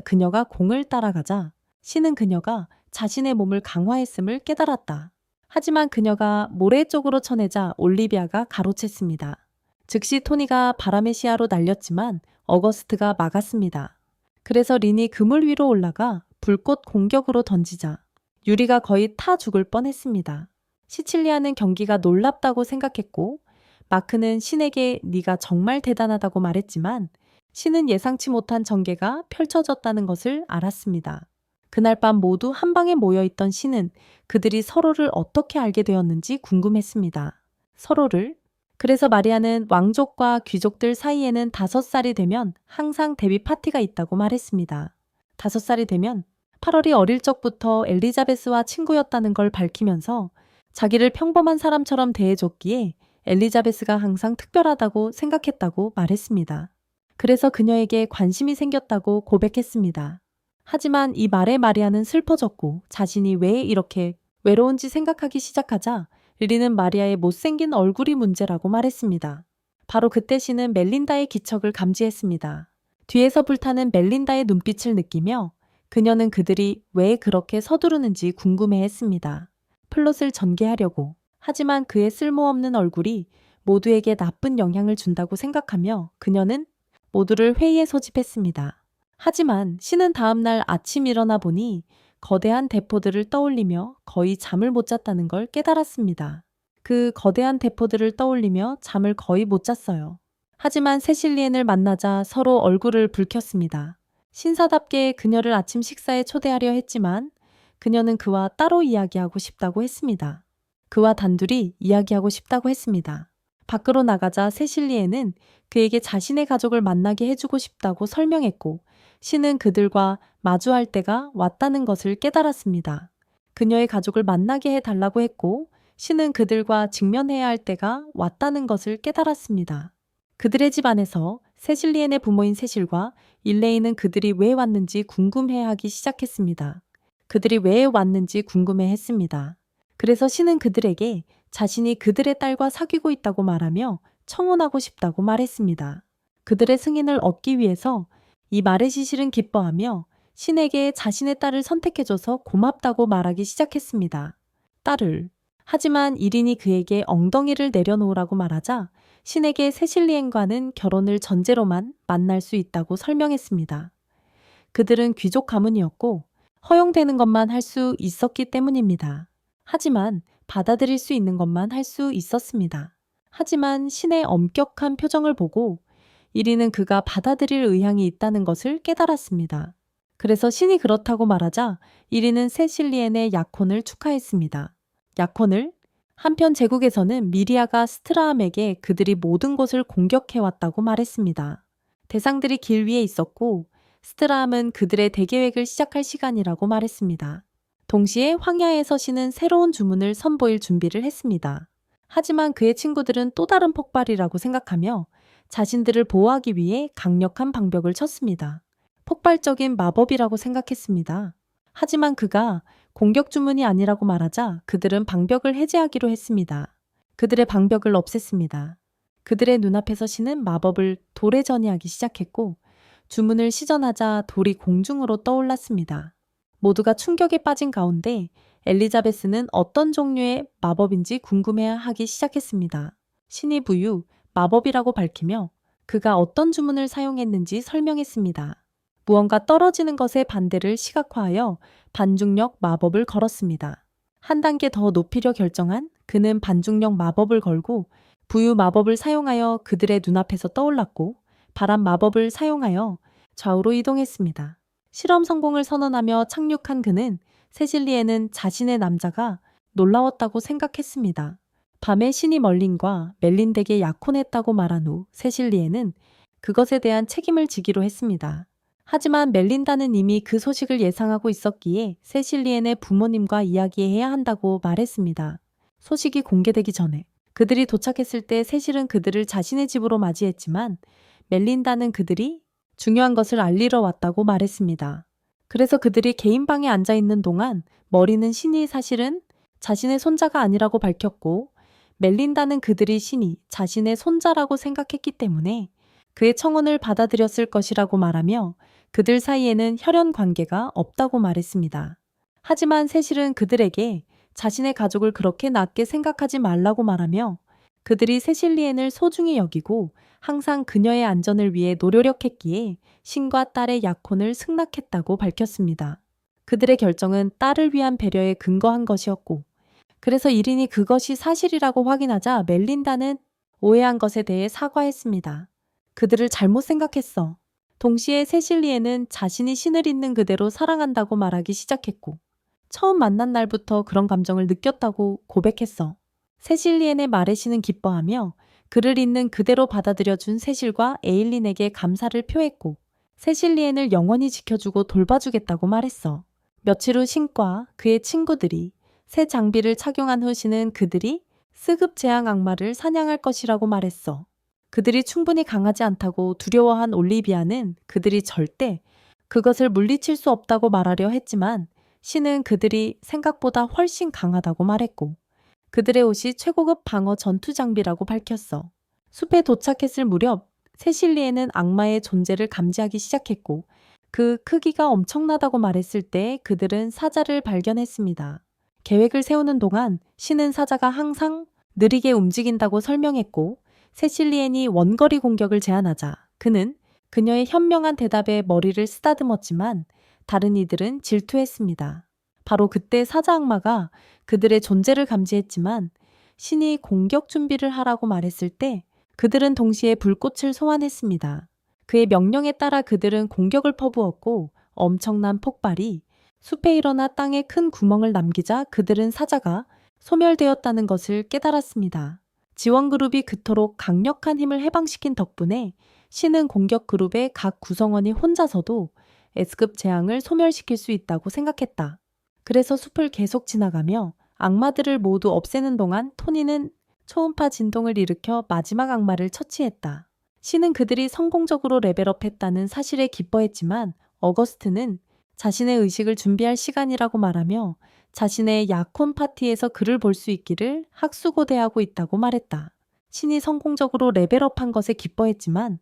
그녀가 공을 따라가자 신은 그녀가 자신의 몸을 강화했음을 깨달았다. 하지만 그녀가 모래 쪽으로 쳐내자 올리비아가 가로챘습니다. 즉시 토니가 바람의 시야로 날렸지만 어거스트가 막았습니다. 그래서 린이 그물 위로 올라가 불꽃 공격으로 던지자 유리가 거의 타 죽을 뻔했습니다. 시칠리아는 경기가 놀랍다고 생각했고 마크는 신에게 네가 정말 대단하다고 말했지만 신은 예상치 못한 전개가 펼쳐졌다는 것을 알았습니다. 그날 밤 모두 한 방에 모여있던 신은 그들이 서로를 어떻게 알게 되었는지 궁금했습니다. 서로를? 그래서 마리아는 왕족과 귀족들 사이에는 5살이 되면 항상 데뷔 파티가 있다고 말했습니다. 5살이 되면 8월이 어릴 적부터 엘리자베스와 친구였다는 걸 밝히면서 자기를 평범한 사람처럼 대해줬기에 엘리자베스가 항상 특별하다고 생각했다고 말했습니다. 그래서 그녀에게 관심이 생겼다고 고백했습니다. 하지만 이 말에 마리아는 슬퍼졌고 자신이 왜 이렇게 외로운지 생각하기 시작하자 리리는 마리아의 못생긴 얼굴이 문제라고 말했습니다. 바로 그때 신은 멜린다의 기척을 감지했습니다. 뒤에서 불타는 멜린다의 눈빛을 느끼며 그녀는 그들이 왜 그렇게 서두르는지 궁금해했습니다. 플롯을 전개하려고. 하지만 그의 쓸모없는 얼굴이 모두에게 나쁜 영향을 준다고 생각하며 그녀는 모두를 회의에 소집했습니다. 하지만 신은 다음날 아침 일어나 보니 거대한 대포들을 떠올리며 거의 잠을 못 잤다는 걸 깨달았습니다. 그 거대한 대포들을 떠올리며 잠을 거의 못 잤어요. 하지만 세실리엔을 만나자 서로 얼굴을 붉혔습니다. 신사답게 그녀를 아침 식사에 초대하려 했지만 그녀는 그와 따로 이야기하고 싶다고 했습니다. 그와 단둘이 이야기하고 싶다고 했습니다. 밖으로 나가자 세실리에는 그에게 자신의 가족을 만나게 해주고 싶다고 설명했고 신은 그들과 마주할 때가 왔다는 것을 깨달았습니다. 그녀의 가족을 만나게 해달라고 했고 신은 그들과 직면해야 할 때가 왔다는 것을 깨달았습니다. 그들의 집 안에서 세실리엔의 부모인 세실과 일레이는 그들이 왜 왔는지 궁금해하기 시작했습니다. 그들이 왜 왔는지 궁금해했습니다. 그래서 신은 그들에게 자신이 그들의 딸과 사귀고 있다고 말하며 청혼하고 싶다고 말했습니다. 그들의 승인을 얻기 위해서 이 말의 시실은 기뻐하며 신에게 자신의 딸을 선택해줘서 고맙다고 말하기 시작했습니다. 딸을. 하지만 이린이 그에게 엉덩이를 내려놓으라고 말하자 신에게 세실리엔과는 결혼을 전제로만 만날 수 있다고 설명했습니다. 그들은 귀족 가문이었고 허용되는 것만 할 수 있었기 때문입니다. 하지만 받아들일 수 있는 것만 할 수 있었습니다. 하지만 신의 엄격한 표정을 보고 이리는 그가 받아들일 의향이 있다는 것을 깨달았습니다. 그래서 신이 그렇다고 말하자 이리는 세실리엔의 약혼을 축하했습니다. 약혼을? 한편 제국에서는 미리아가 스트라함에게 그들이 모든 곳을 공격해왔다고 말했습니다. 대상들이 길 위에 있었고 스트라함은 그들의 대계획을 시작할 시간이라고 말했습니다. 동시에 황야에서 신은 새로운 주문을 선보일 준비를 했습니다. 하지만 그의 친구들은 또 다른 폭발이라고 생각하며 자신들을 보호하기 위해 강력한 방벽을 쳤습니다. 폭발적인 마법이라고 생각했습니다. 하지만 그가 공격 주문이 아니라고 말하자 그들은 방벽을 해제하기로 했습니다. 그들의 방벽을 없앴습니다. 그들의 눈앞에서 신은 마법을 돌에 전이하기 시작했고 주문을 시전하자 돌이 공중으로 떠올랐습니다. 모두가 충격에 빠진 가운데 엘리자베스는 어떤 종류의 마법인지 궁금해하기 시작했습니다. 신이 부유, 마법이라고 밝히며 그가 어떤 주문을 사용했는지 설명했습니다. 무언가 떨어지는 것의 반대를 시각화하여 반중력 마법을 걸었습니다. 한 단계 더 높이려 결정한 그는 반중력 마법을 걸고 부유 마법을 사용하여 그들의 눈앞에서 떠올랐고 바람 마법을 사용하여 좌우로 이동했습니다. 실험 성공을 선언하며 착륙한 그는 세실리에는 자신의 남자가 놀라웠다고 생각했습니다. 밤에 신이 멀린과 멜린덱에 약혼했다고 말한 후 세실리에는 그것에 대한 책임을 지기로 했습니다. 하지만 멜린다는 이미 그 소식을 예상하고 있었기에 세실리엔의 부모님과 이야기해야 한다고 말했습니다. 소식이 공개되기 전에 그들이 도착했을 때 세실은 그들을 자신의 집으로 맞이했지만 멜린다는 그들이 중요한 것을 알리러 왔다고 말했습니다. 그래서 그들이 개인 방에 앉아 있는 동안 머리는 신이 사실은 자신의 손자가 아니라고 밝혔고 멜린다는 그들이 신이 자신의 손자라고 생각했기 때문에 그의 청혼을 받아들였을 것이라고 말하며 그들 사이에는 혈연 관계가 없다고 말했습니다. 하지만 세실은 그들에게 자신의 가족을 그렇게 낮게 생각하지 말라고 말하며 그들이 세실리엔을 소중히 여기고 항상 그녀의 안전을 위해 노력했기에 신과 딸의 약혼을 승낙했다고 밝혔습니다. 그들의 결정은 딸을 위한 배려에 근거한 것이었고 그래서 이린이 그것이 사실이라고 확인하자 멜린다는 오해한 것에 대해 사과했습니다. 그들을 잘못 생각했어. 동시에 세실리에는 자신이 신을 있는 그대로 사랑한다고 말하기 시작했고 처음 만난 날부터 그런 감정을 느꼈다고 고백했어. 세실리엔의 말에 신은 기뻐하며 그를 있는 그대로 받아들여준 세실과 에일린에게 감사를 표했고 세실리엔을 영원히 지켜주고 돌봐주겠다고 말했어. 며칠 후 신과 그의 친구들이 새 장비를 착용한 후 신은 그들이 스급 재앙 악마를 사냥할 것이라고 말했어. 그들이 충분히 강하지 않다고 두려워한 올리비아는 그들이 절대 그것을 물리칠 수 없다고 말하려 했지만 신은 그들이 생각보다 훨씬 강하다고 말했고 그들의 옷이 최고급 방어 전투 장비라고 밝혔어. 숲에 도착했을 무렵 세실리에는 악마의 존재를 감지하기 시작했고 그 크기가 엄청나다고 말했을 때 그들은 사자를 발견했습니다. 계획을 세우는 동안 신은 사자가 항상 느리게 움직인다고 설명했고 세실리엔이 원거리 공격을 제안하자 그는 그녀의 현명한 대답에 머리를 쓰다듬었지만 다른 이들은 질투했습니다. 바로 그때 사자 악마가 그들의 존재를 감지했지만 신이 공격 준비를 하라고 말했을 때 그들은 동시에 불꽃을 소환했습니다. 그의 명령에 따라 그들은 공격을 퍼부었고 엄청난 폭발이 숲에 일어나 땅에 큰 구멍을 남기자 그들은 사자가 소멸되었다는 것을 깨달았습니다. 지원 그룹이 그토록 강력한 힘을 해방시킨 덕분에 신은 공격 그룹의 각 구성원이 혼자서도 S급 재앙을 소멸시킬 수 있다고 생각했다. 그래서 숲을 계속 지나가며 악마들을 모두 없애는 동안 토니는 초음파 진동을 일으켜 마지막 악마를 처치했다. 신은 그들이 성공적으로 레벨업했다는 사실에 기뻐했지만 어거스트는 자신의 의식을 준비할 시간이라고 말하며 자신의 약혼 파티에서 그를 볼 수 있기를 학수고대하고 있다고 말했다. 신이 성공적으로 레벨업한 것에 기뻐했지만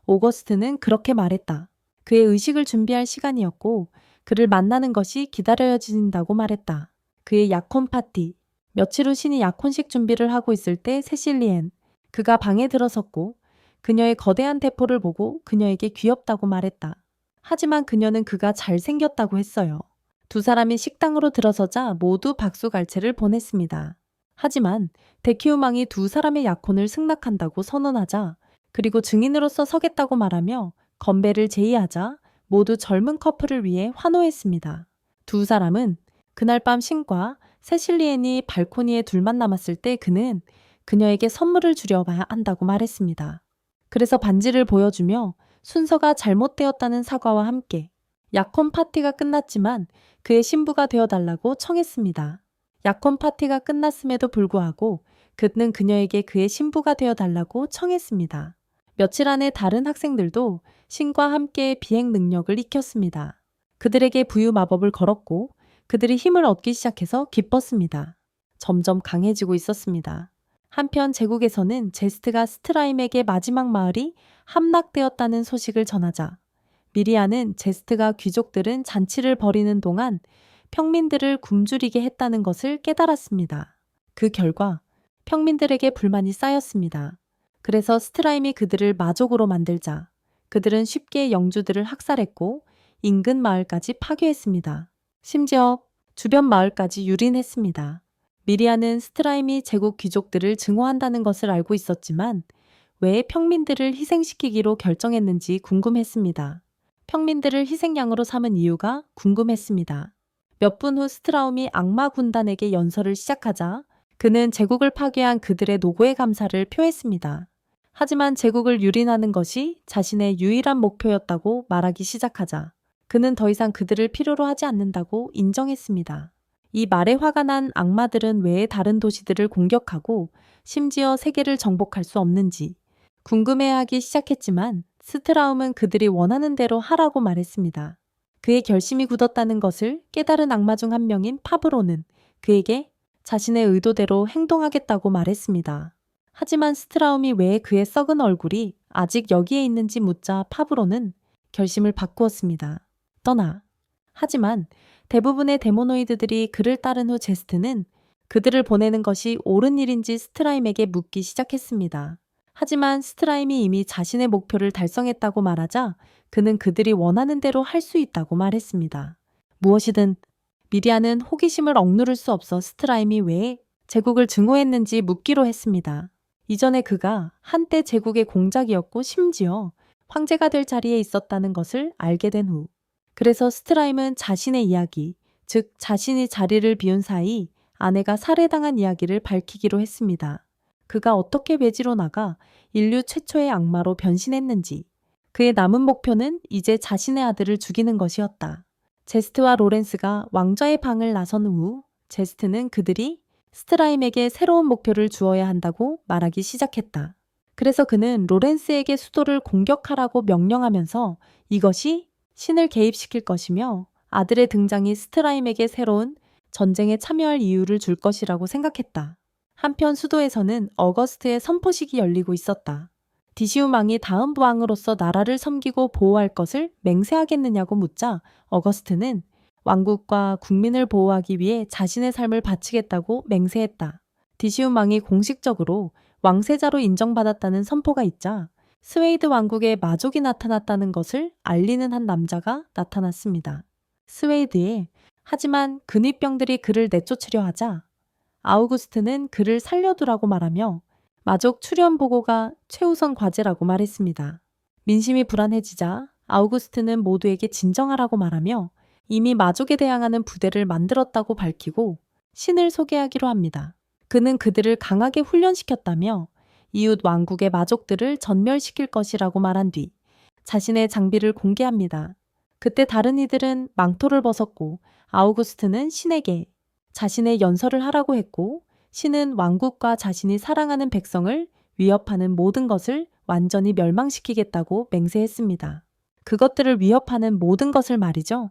오거스트는 그렇게 말했다. 그의 의식을 준비할 시간이었고 그를 만나는 것이 기다려진다고 말했다. 그의 약혼 파티. 며칠 후 신이 약혼식 준비를 하고 있을 때 세실리엔, 그가 방에 들어섰고 그녀의 거대한 대포를 보고 그녀에게 귀엽다고 말했다. 하지만 그녀는 그가 잘생겼다고 했어요. 두 사람이 식당으로 들어서자 모두 박수갈채를 보냈습니다. 하지만 데키우망이 두 사람의 약혼을 승낙한다고 선언하자 그리고 증인으로서 서겠다고 말하며 건배를 제의하자 모두 젊은 커플을 위해 환호했습니다. 두 사람은 그날 밤 신과 세실리엔이 발코니에 둘만 남았을 때 그는 그녀에게 선물을 주려봐야 한다고 말했습니다. 그래서 반지를 보여주며 순서가 잘못되었다는 사과와 함께 약혼 파티가 끝났지만 그의 신부가 되어달라고 청했습니다. 약혼 파티가 끝났음에도 불구하고 그는 그녀에게 그의 신부가 되어달라고 청했습니다. 며칠 안에 다른 학생들도 신과 함께 비행 능력을 익혔습니다. 그들에게 부유 마법을 걸었고 그들이 힘을 얻기 시작해서 기뻤습니다. 점점 강해지고 있었습니다. 한편 제국에서는 제스트가 스트라임에게 마지막 마을이 함락되었다는 소식을 전하자 미리아는 제스트가 귀족들은 잔치를 벌이는 동안 평민들을 굶주리게 했다는 것을 깨달았습니다. 그 결과 평민들에게 불만이 쌓였습니다. 그래서 스트라임이 그들을 마족으로 만들자 그들은 쉽게 영주들을 학살했고 인근 마을까지 파괴했습니다. 심지어 주변 마을까지 유린했습니다. 미리아는 스트라임이 제국 귀족들을 증오한다는 것을 알고 있었지만 왜 평민들을 희생시키기로 결정했는지 궁금했습니다. 평민들을 희생양으로 삼은 이유가 궁금했습니다. 몇 분 후 스트라움이 악마 군단에게 연설을 시작하자 그는 제국을 파괴한 그들의 노고의 감사를 표했습니다. 하지만 제국을 유린하는 것이 자신의 유일한 목표였다고 말하기 시작하자 그는 더 이상 그들을 필요로 하지 않는다고 인정했습니다. 이 말에 화가 난 악마들은 왜 다른 도시들을 공격하고 심지어 세계를 정복할 수 없는지 궁금해하기 시작했지만 스트라움은 그들이 원하는 대로 하라고 말했습니다. 그의 결심이 굳었다는 것을 깨달은 악마 중 한 명인 파브로는 그에게 자신의 의도대로 행동하겠다고 말했습니다. 하지만 스트라움이 왜 그의 썩은 얼굴이 아직 여기에 있는지 묻자 파브로는 결심을 바꾸었습니다. 떠나. 하지만 대부분의 데모노이드들이 그를 따른 후 제스트는 그들을 보내는 것이 옳은 일인지 스트라임에게 묻기 시작했습니다. 하지만 스트라임이 이미 자신의 목표를 달성했다고 말하자 그는 그들이 원하는 대로 할 수 있다고 말했습니다. 무엇이든 미리아는 호기심을 억누를 수 없어 스트라임이 왜 제국을 증오했는지 묻기로 했습니다. 이전에 그가 한때 제국의 공작이었고 심지어 황제가 될 자리에 있었다는 것을 알게 된 후. 그래서 스트라임은 자신의 이야기, 즉 자신이 자리를 비운 사이 아내가 살해당한 이야기를 밝히기로 했습니다. 그가 어떻게 외지로 나가 인류 최초의 악마로 변신했는지, 그의 남은 목표는 이제 자신의 아들을 죽이는 것이었다. 제스트와 로렌스가 왕좌의 방을 나선 후 제스트는 그들이 스트라임에게 새로운 목표를 주어야 한다고 말하기 시작했다. 그래서 그는 로렌스에게 수도를 공격하라고 명령하면서 이것이 신을 개입시킬 것이며 아들의 등장이 스트라임에게 새로운 전쟁에 참여할 이유를 줄 것이라고 생각했다. 한편 수도에서는 어거스트의 선포식이 열리고 있었다. 디시움 왕이 다음 왕으로서 나라를 섬기고 보호할 것을 맹세하겠느냐고 묻자 어거스트는 왕국과 국민을 보호하기 위해 자신의 삶을 바치겠다고 맹세했다. 디시움 왕이 공식적으로 왕세자로 인정받았다는 선포가 있자 스웨이드 왕국에 마족이 나타났다는 것을 알리는 한 남자가 나타났습니다. 스웨이드에 하지만 근위병들이 그를 내쫓으려 하자 아우구스트는 그를 살려두라고 말하며 마족 출현 보고가 최우선 과제라고 말했습니다. 민심이 불안해지자 아우구스트는 모두에게 진정하라고 말하며 이미 마족에 대항하는 부대를 만들었다고 밝히고 신을 소개하기로 합니다. 그는 그들을 강하게 훈련시켰다며 이웃 왕국의 마족들을 전멸시킬 것이라고 말한 뒤 자신의 장비를 공개합니다. 그때 다른 이들은 망토를 벗었고 아우구스트는 신에게 자신의 연설을 하라고 했고 신은 왕국과 자신이 사랑하는 백성을 위협하는 모든 것을 완전히 멸망시키겠다고 맹세했습니다. 그것들을 위협하는 모든 것을 말이죠.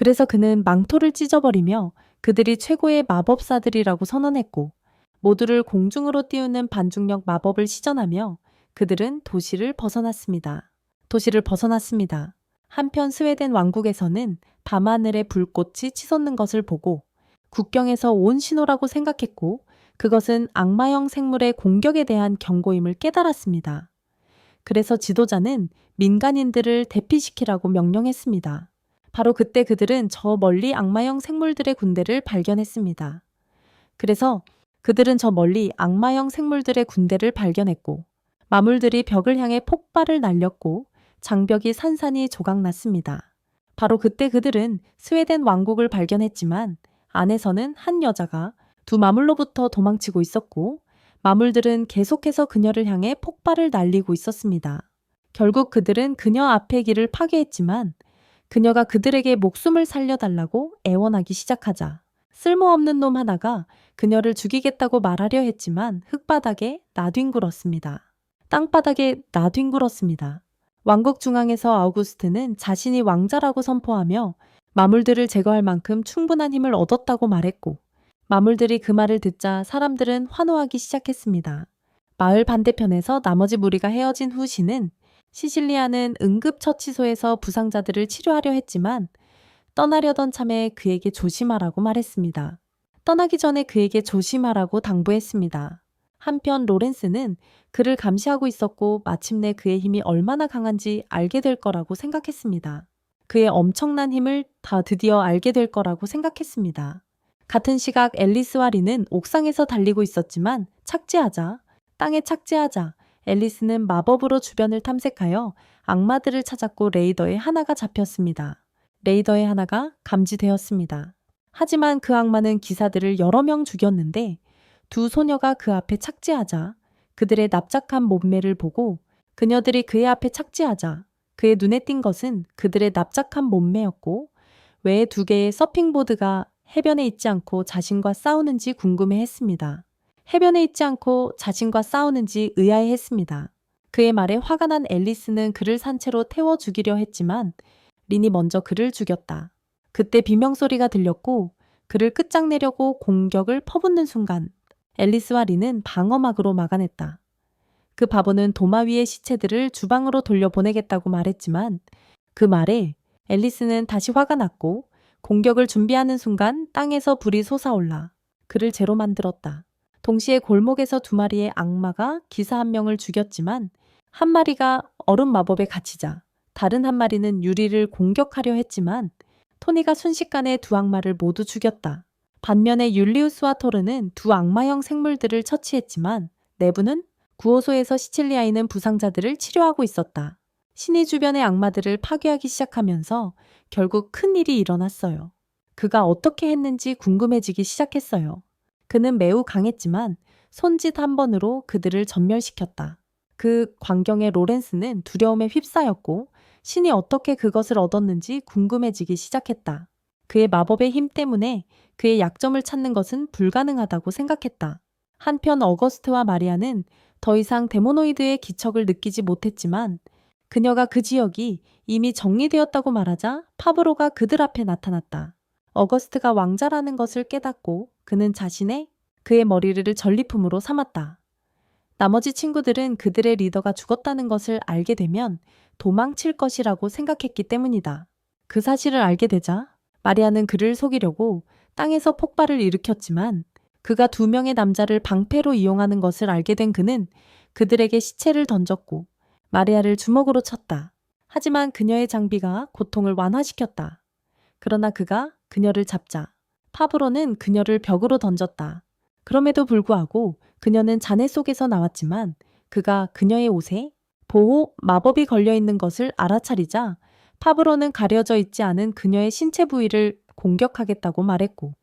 그래서 그는 망토를 찢어버리며 그들이 최고의 마법사들이라고 선언했고 모두를 공중으로 띄우는 반중력 마법을 시전하며 그들은 도시를 벗어났습니다. 도시를 벗어났습니다. 한편 스웨덴 왕국에서는 밤하늘의 불꽃이 치솟는 것을 보고 국경에서 온 신호라고 생각했고 그것은 악마형 생물의 공격에 대한 경고임을 깨달았습니다. 그래서 지도자는 민간인들을 대피시키라고 명령했습니다. 바로 그때 그들은 저 멀리 악마형 생물들의 군대를 발견했습니다. 그래서 그들은 저 멀리 악마형 생물들의 군대를 발견했고 마물들이 벽을 향해 폭발을 날렸고 장벽이 산산이 조각났습니다. 바로 그때 그들은 스웨덴 왕국을 발견했지만 안에서는 한 여자가 두 마물로부터 도망치고 있었고 마물들은 계속해서 그녀를 향해 폭발을 날리고 있었습니다. 결국 그들은 그녀 앞의 길을 파괴했지만 그녀가 그들에게 목숨을 살려달라고 애원하기 시작하자 쓸모없는 놈 하나가 그녀를 죽이겠다고 말하려 했지만 흙바닥에 나뒹굴었습니다. 땅바닥에 나뒹굴었습니다. 왕국 중앙에서 아우구스트는 자신이 왕자라고 선포하며 마물들을 제거할 만큼 충분한 힘을 얻었다고 말했고 마물들이 그 말을 듣자 사람들은 환호하기 시작했습니다. 마을 반대편에서 나머지 무리가 헤어진 후 신은 시실리아는 응급처치소에서 부상자들을 치료하려 했지만 떠나려던 참에 그에게 조심하라고 말했습니다. 떠나기 전에 그에게 조심하라고 당부했습니다. 한편 로렌스는 그를 감시하고 있었고 마침내 그의 힘이 얼마나 강한지 알게 될 거라고 생각했습니다. 그의 엄청난 힘을 다 드디어 알게 될 거라고 생각했습니다. 같은 시각 앨리스와 리는 옥상에서 달리고 있었지만 땅에 착지하자 앨리스는 마법으로 주변을 탐색하여 악마들을 찾았고 레이더에 하나가 잡혔습니다. 레이더에 하나가 감지되었습니다. 하지만 그 악마는 기사들을 여러 명 죽였는데 두 소녀가 그 앞에 착지하자 그들의 납작한 몸매를 보고 그녀들이 그의 앞에 착지하자 그의 눈에 띈 것은 그들의 납작한 몸매였고 외에 두 개의 서핑보드가 해변에 있지 않고 자신과 싸우는지 궁금해했습니다. 해변에 있지 않고 자신과 싸우는지 의아해했습니다. 그의 말에 화가 난 앨리스는 그를 산채로 태워 죽이려 했지만 린이 먼저 그를 죽였다. 그때 비명소리가 들렸고 그를 끝장내려고 공격을 퍼붓는 순간 앨리스와 린은 방어막으로 막아냈다. 그 바보는 도마 위의 시체들을 주방으로 돌려보내겠다고 말했지만 그 말에 앨리스는 다시 화가 났고 공격을 준비하는 순간 땅에서 불이 솟아올라 그를 죄로 만들었다. 동시에 골목에서 두 마리의 악마가 기사 한 명을 죽였지만 한 마리가 얼음 마법에 갇히자 다른 한 마리는 유리를 공격하려 했지만 토니가 순식간에 두 악마를 모두 죽였다. 반면에 율리우스와 토르는 두 악마형 생물들을 처치했지만 내부는 구호소에서 시칠리아인은 부상자들을 치료하고 있었다. 신이 주변의 악마들을 파괴하기 시작하면서 결국 큰 일이 일어났어요. 그가 어떻게 했는지 궁금해지기 시작했어요. 그는 매우 강했지만 손짓 한 번으로 그들을 전멸시켰다. 그 광경에 로렌스는 두려움에 휩싸였고 신이 어떻게 그것을 얻었는지 궁금해지기 시작했다. 그의 마법의 힘 때문에 그의 약점을 찾는 것은 불가능하다고 생각했다. 한편 어거스트와 마리아는 더 이상 데모노이드의 기척을 느끼지 못했지만 그녀가 그 지역이 이미 정리되었다고 말하자 파브로가 그들 앞에 나타났다. 어거스트가 왕자라는 것을 깨닫고 그는 그의 머리를 전리품으로 삼았다. 나머지 친구들은 그들의 리더가 죽었다는 것을 알게 되면 도망칠 것이라고 생각했기 때문이다. 그 사실을 알게 되자 마리아는 그를 속이려고 땅에서 폭발을 일으켰지만 그가 두 명의 남자를 방패로 이용하는 것을 알게 된 그는 그들에게 시체를 던졌고 마리아를 주먹으로 쳤다. 하지만 그녀의 장비가 고통을 완화시켰다. 그러나 그가 그녀를 잡자 파브로는 그녀를 벽으로 던졌다. 그럼에도 불구하고 그녀는 잔해 속에서 나왔지만 그가 그녀의 옷에 보호 마법이 걸려있는 것을 알아차리자 파브로는 가려져 있지 않은 그녀의 신체 부위를 공격하겠다고 말했고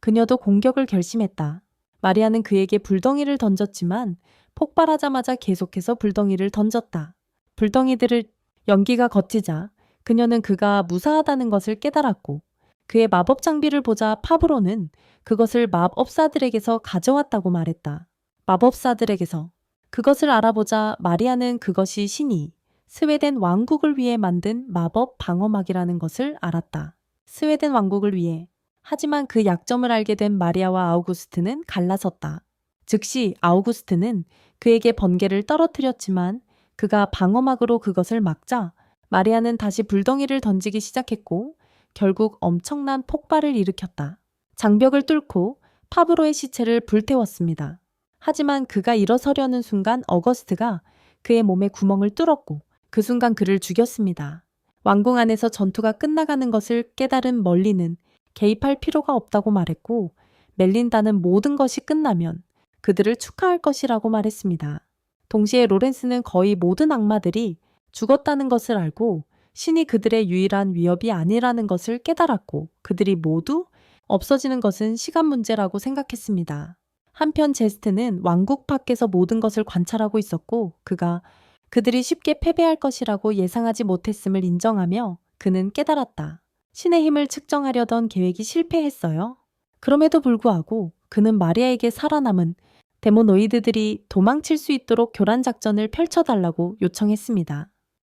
그녀도 공격을 결심했다. 마리아는 그에게 불덩이를 던졌지만 폭발하자마자 계속해서 불덩이를 던졌다. 불덩이들을 연기가 걷히자 그녀는 그가 무사하다는 것을 깨달았고 그의 마법 장비를 보자 파브로는 그것을 마법사들에게서 가져왔다고 말했다. 마법사들에게서. 그것을 알아보자 마리아는 그것이 신이 스웨덴 왕국을 위해 만든 마법 방어막이라는 것을 알았다. 스웨덴 왕국을 위해. 하지만 그 약점을 알게 된 마리아와 아우구스트는 갈라섰다. 즉시 아우구스트는 그에게 번개를 떨어뜨렸지만 그가 방어막으로 그것을 막자 마리아는 다시 불덩이를 던지기 시작했고 결국 엄청난 폭발을 일으켰다. 장벽을 뚫고 파브로의 시체를 불태웠습니다. 하지만 그가 일어서려는 순간 어거스트가 그의 몸에 구멍을 뚫었고 그 순간 그를 죽였습니다. 왕궁 안에서 전투가 끝나가는 것을 깨달은 멀리는 개입할 필요가 없다고 말했고 멜린다는 모든 것이 끝나면 그들을 축하할 것이라고 말했습니다. 동시에 로렌스는 거의 모든 악마들이 죽었다는 것을 알고 신이 그들의 유일한 위협이 아니라는 것을 깨달았고 그들이 모두 없어지는 것은 시간 문제라고 생각했습니다. 한편 제스트는 왕국 밖에서 모든 것을 관찰하고 있었고 그가 그들이 쉽게 패배할 것이라고 예상하지 못했음을 인정하며 그는 깨달았다. 신의 힘을 측정하려던 계획이 실패했어요. 그럼에도 불구하고 그는 마리아에게 살아남은 데모노이드들이 도망칠 수 있도록 교란 작전을 펼쳐달라고 요청했습니다.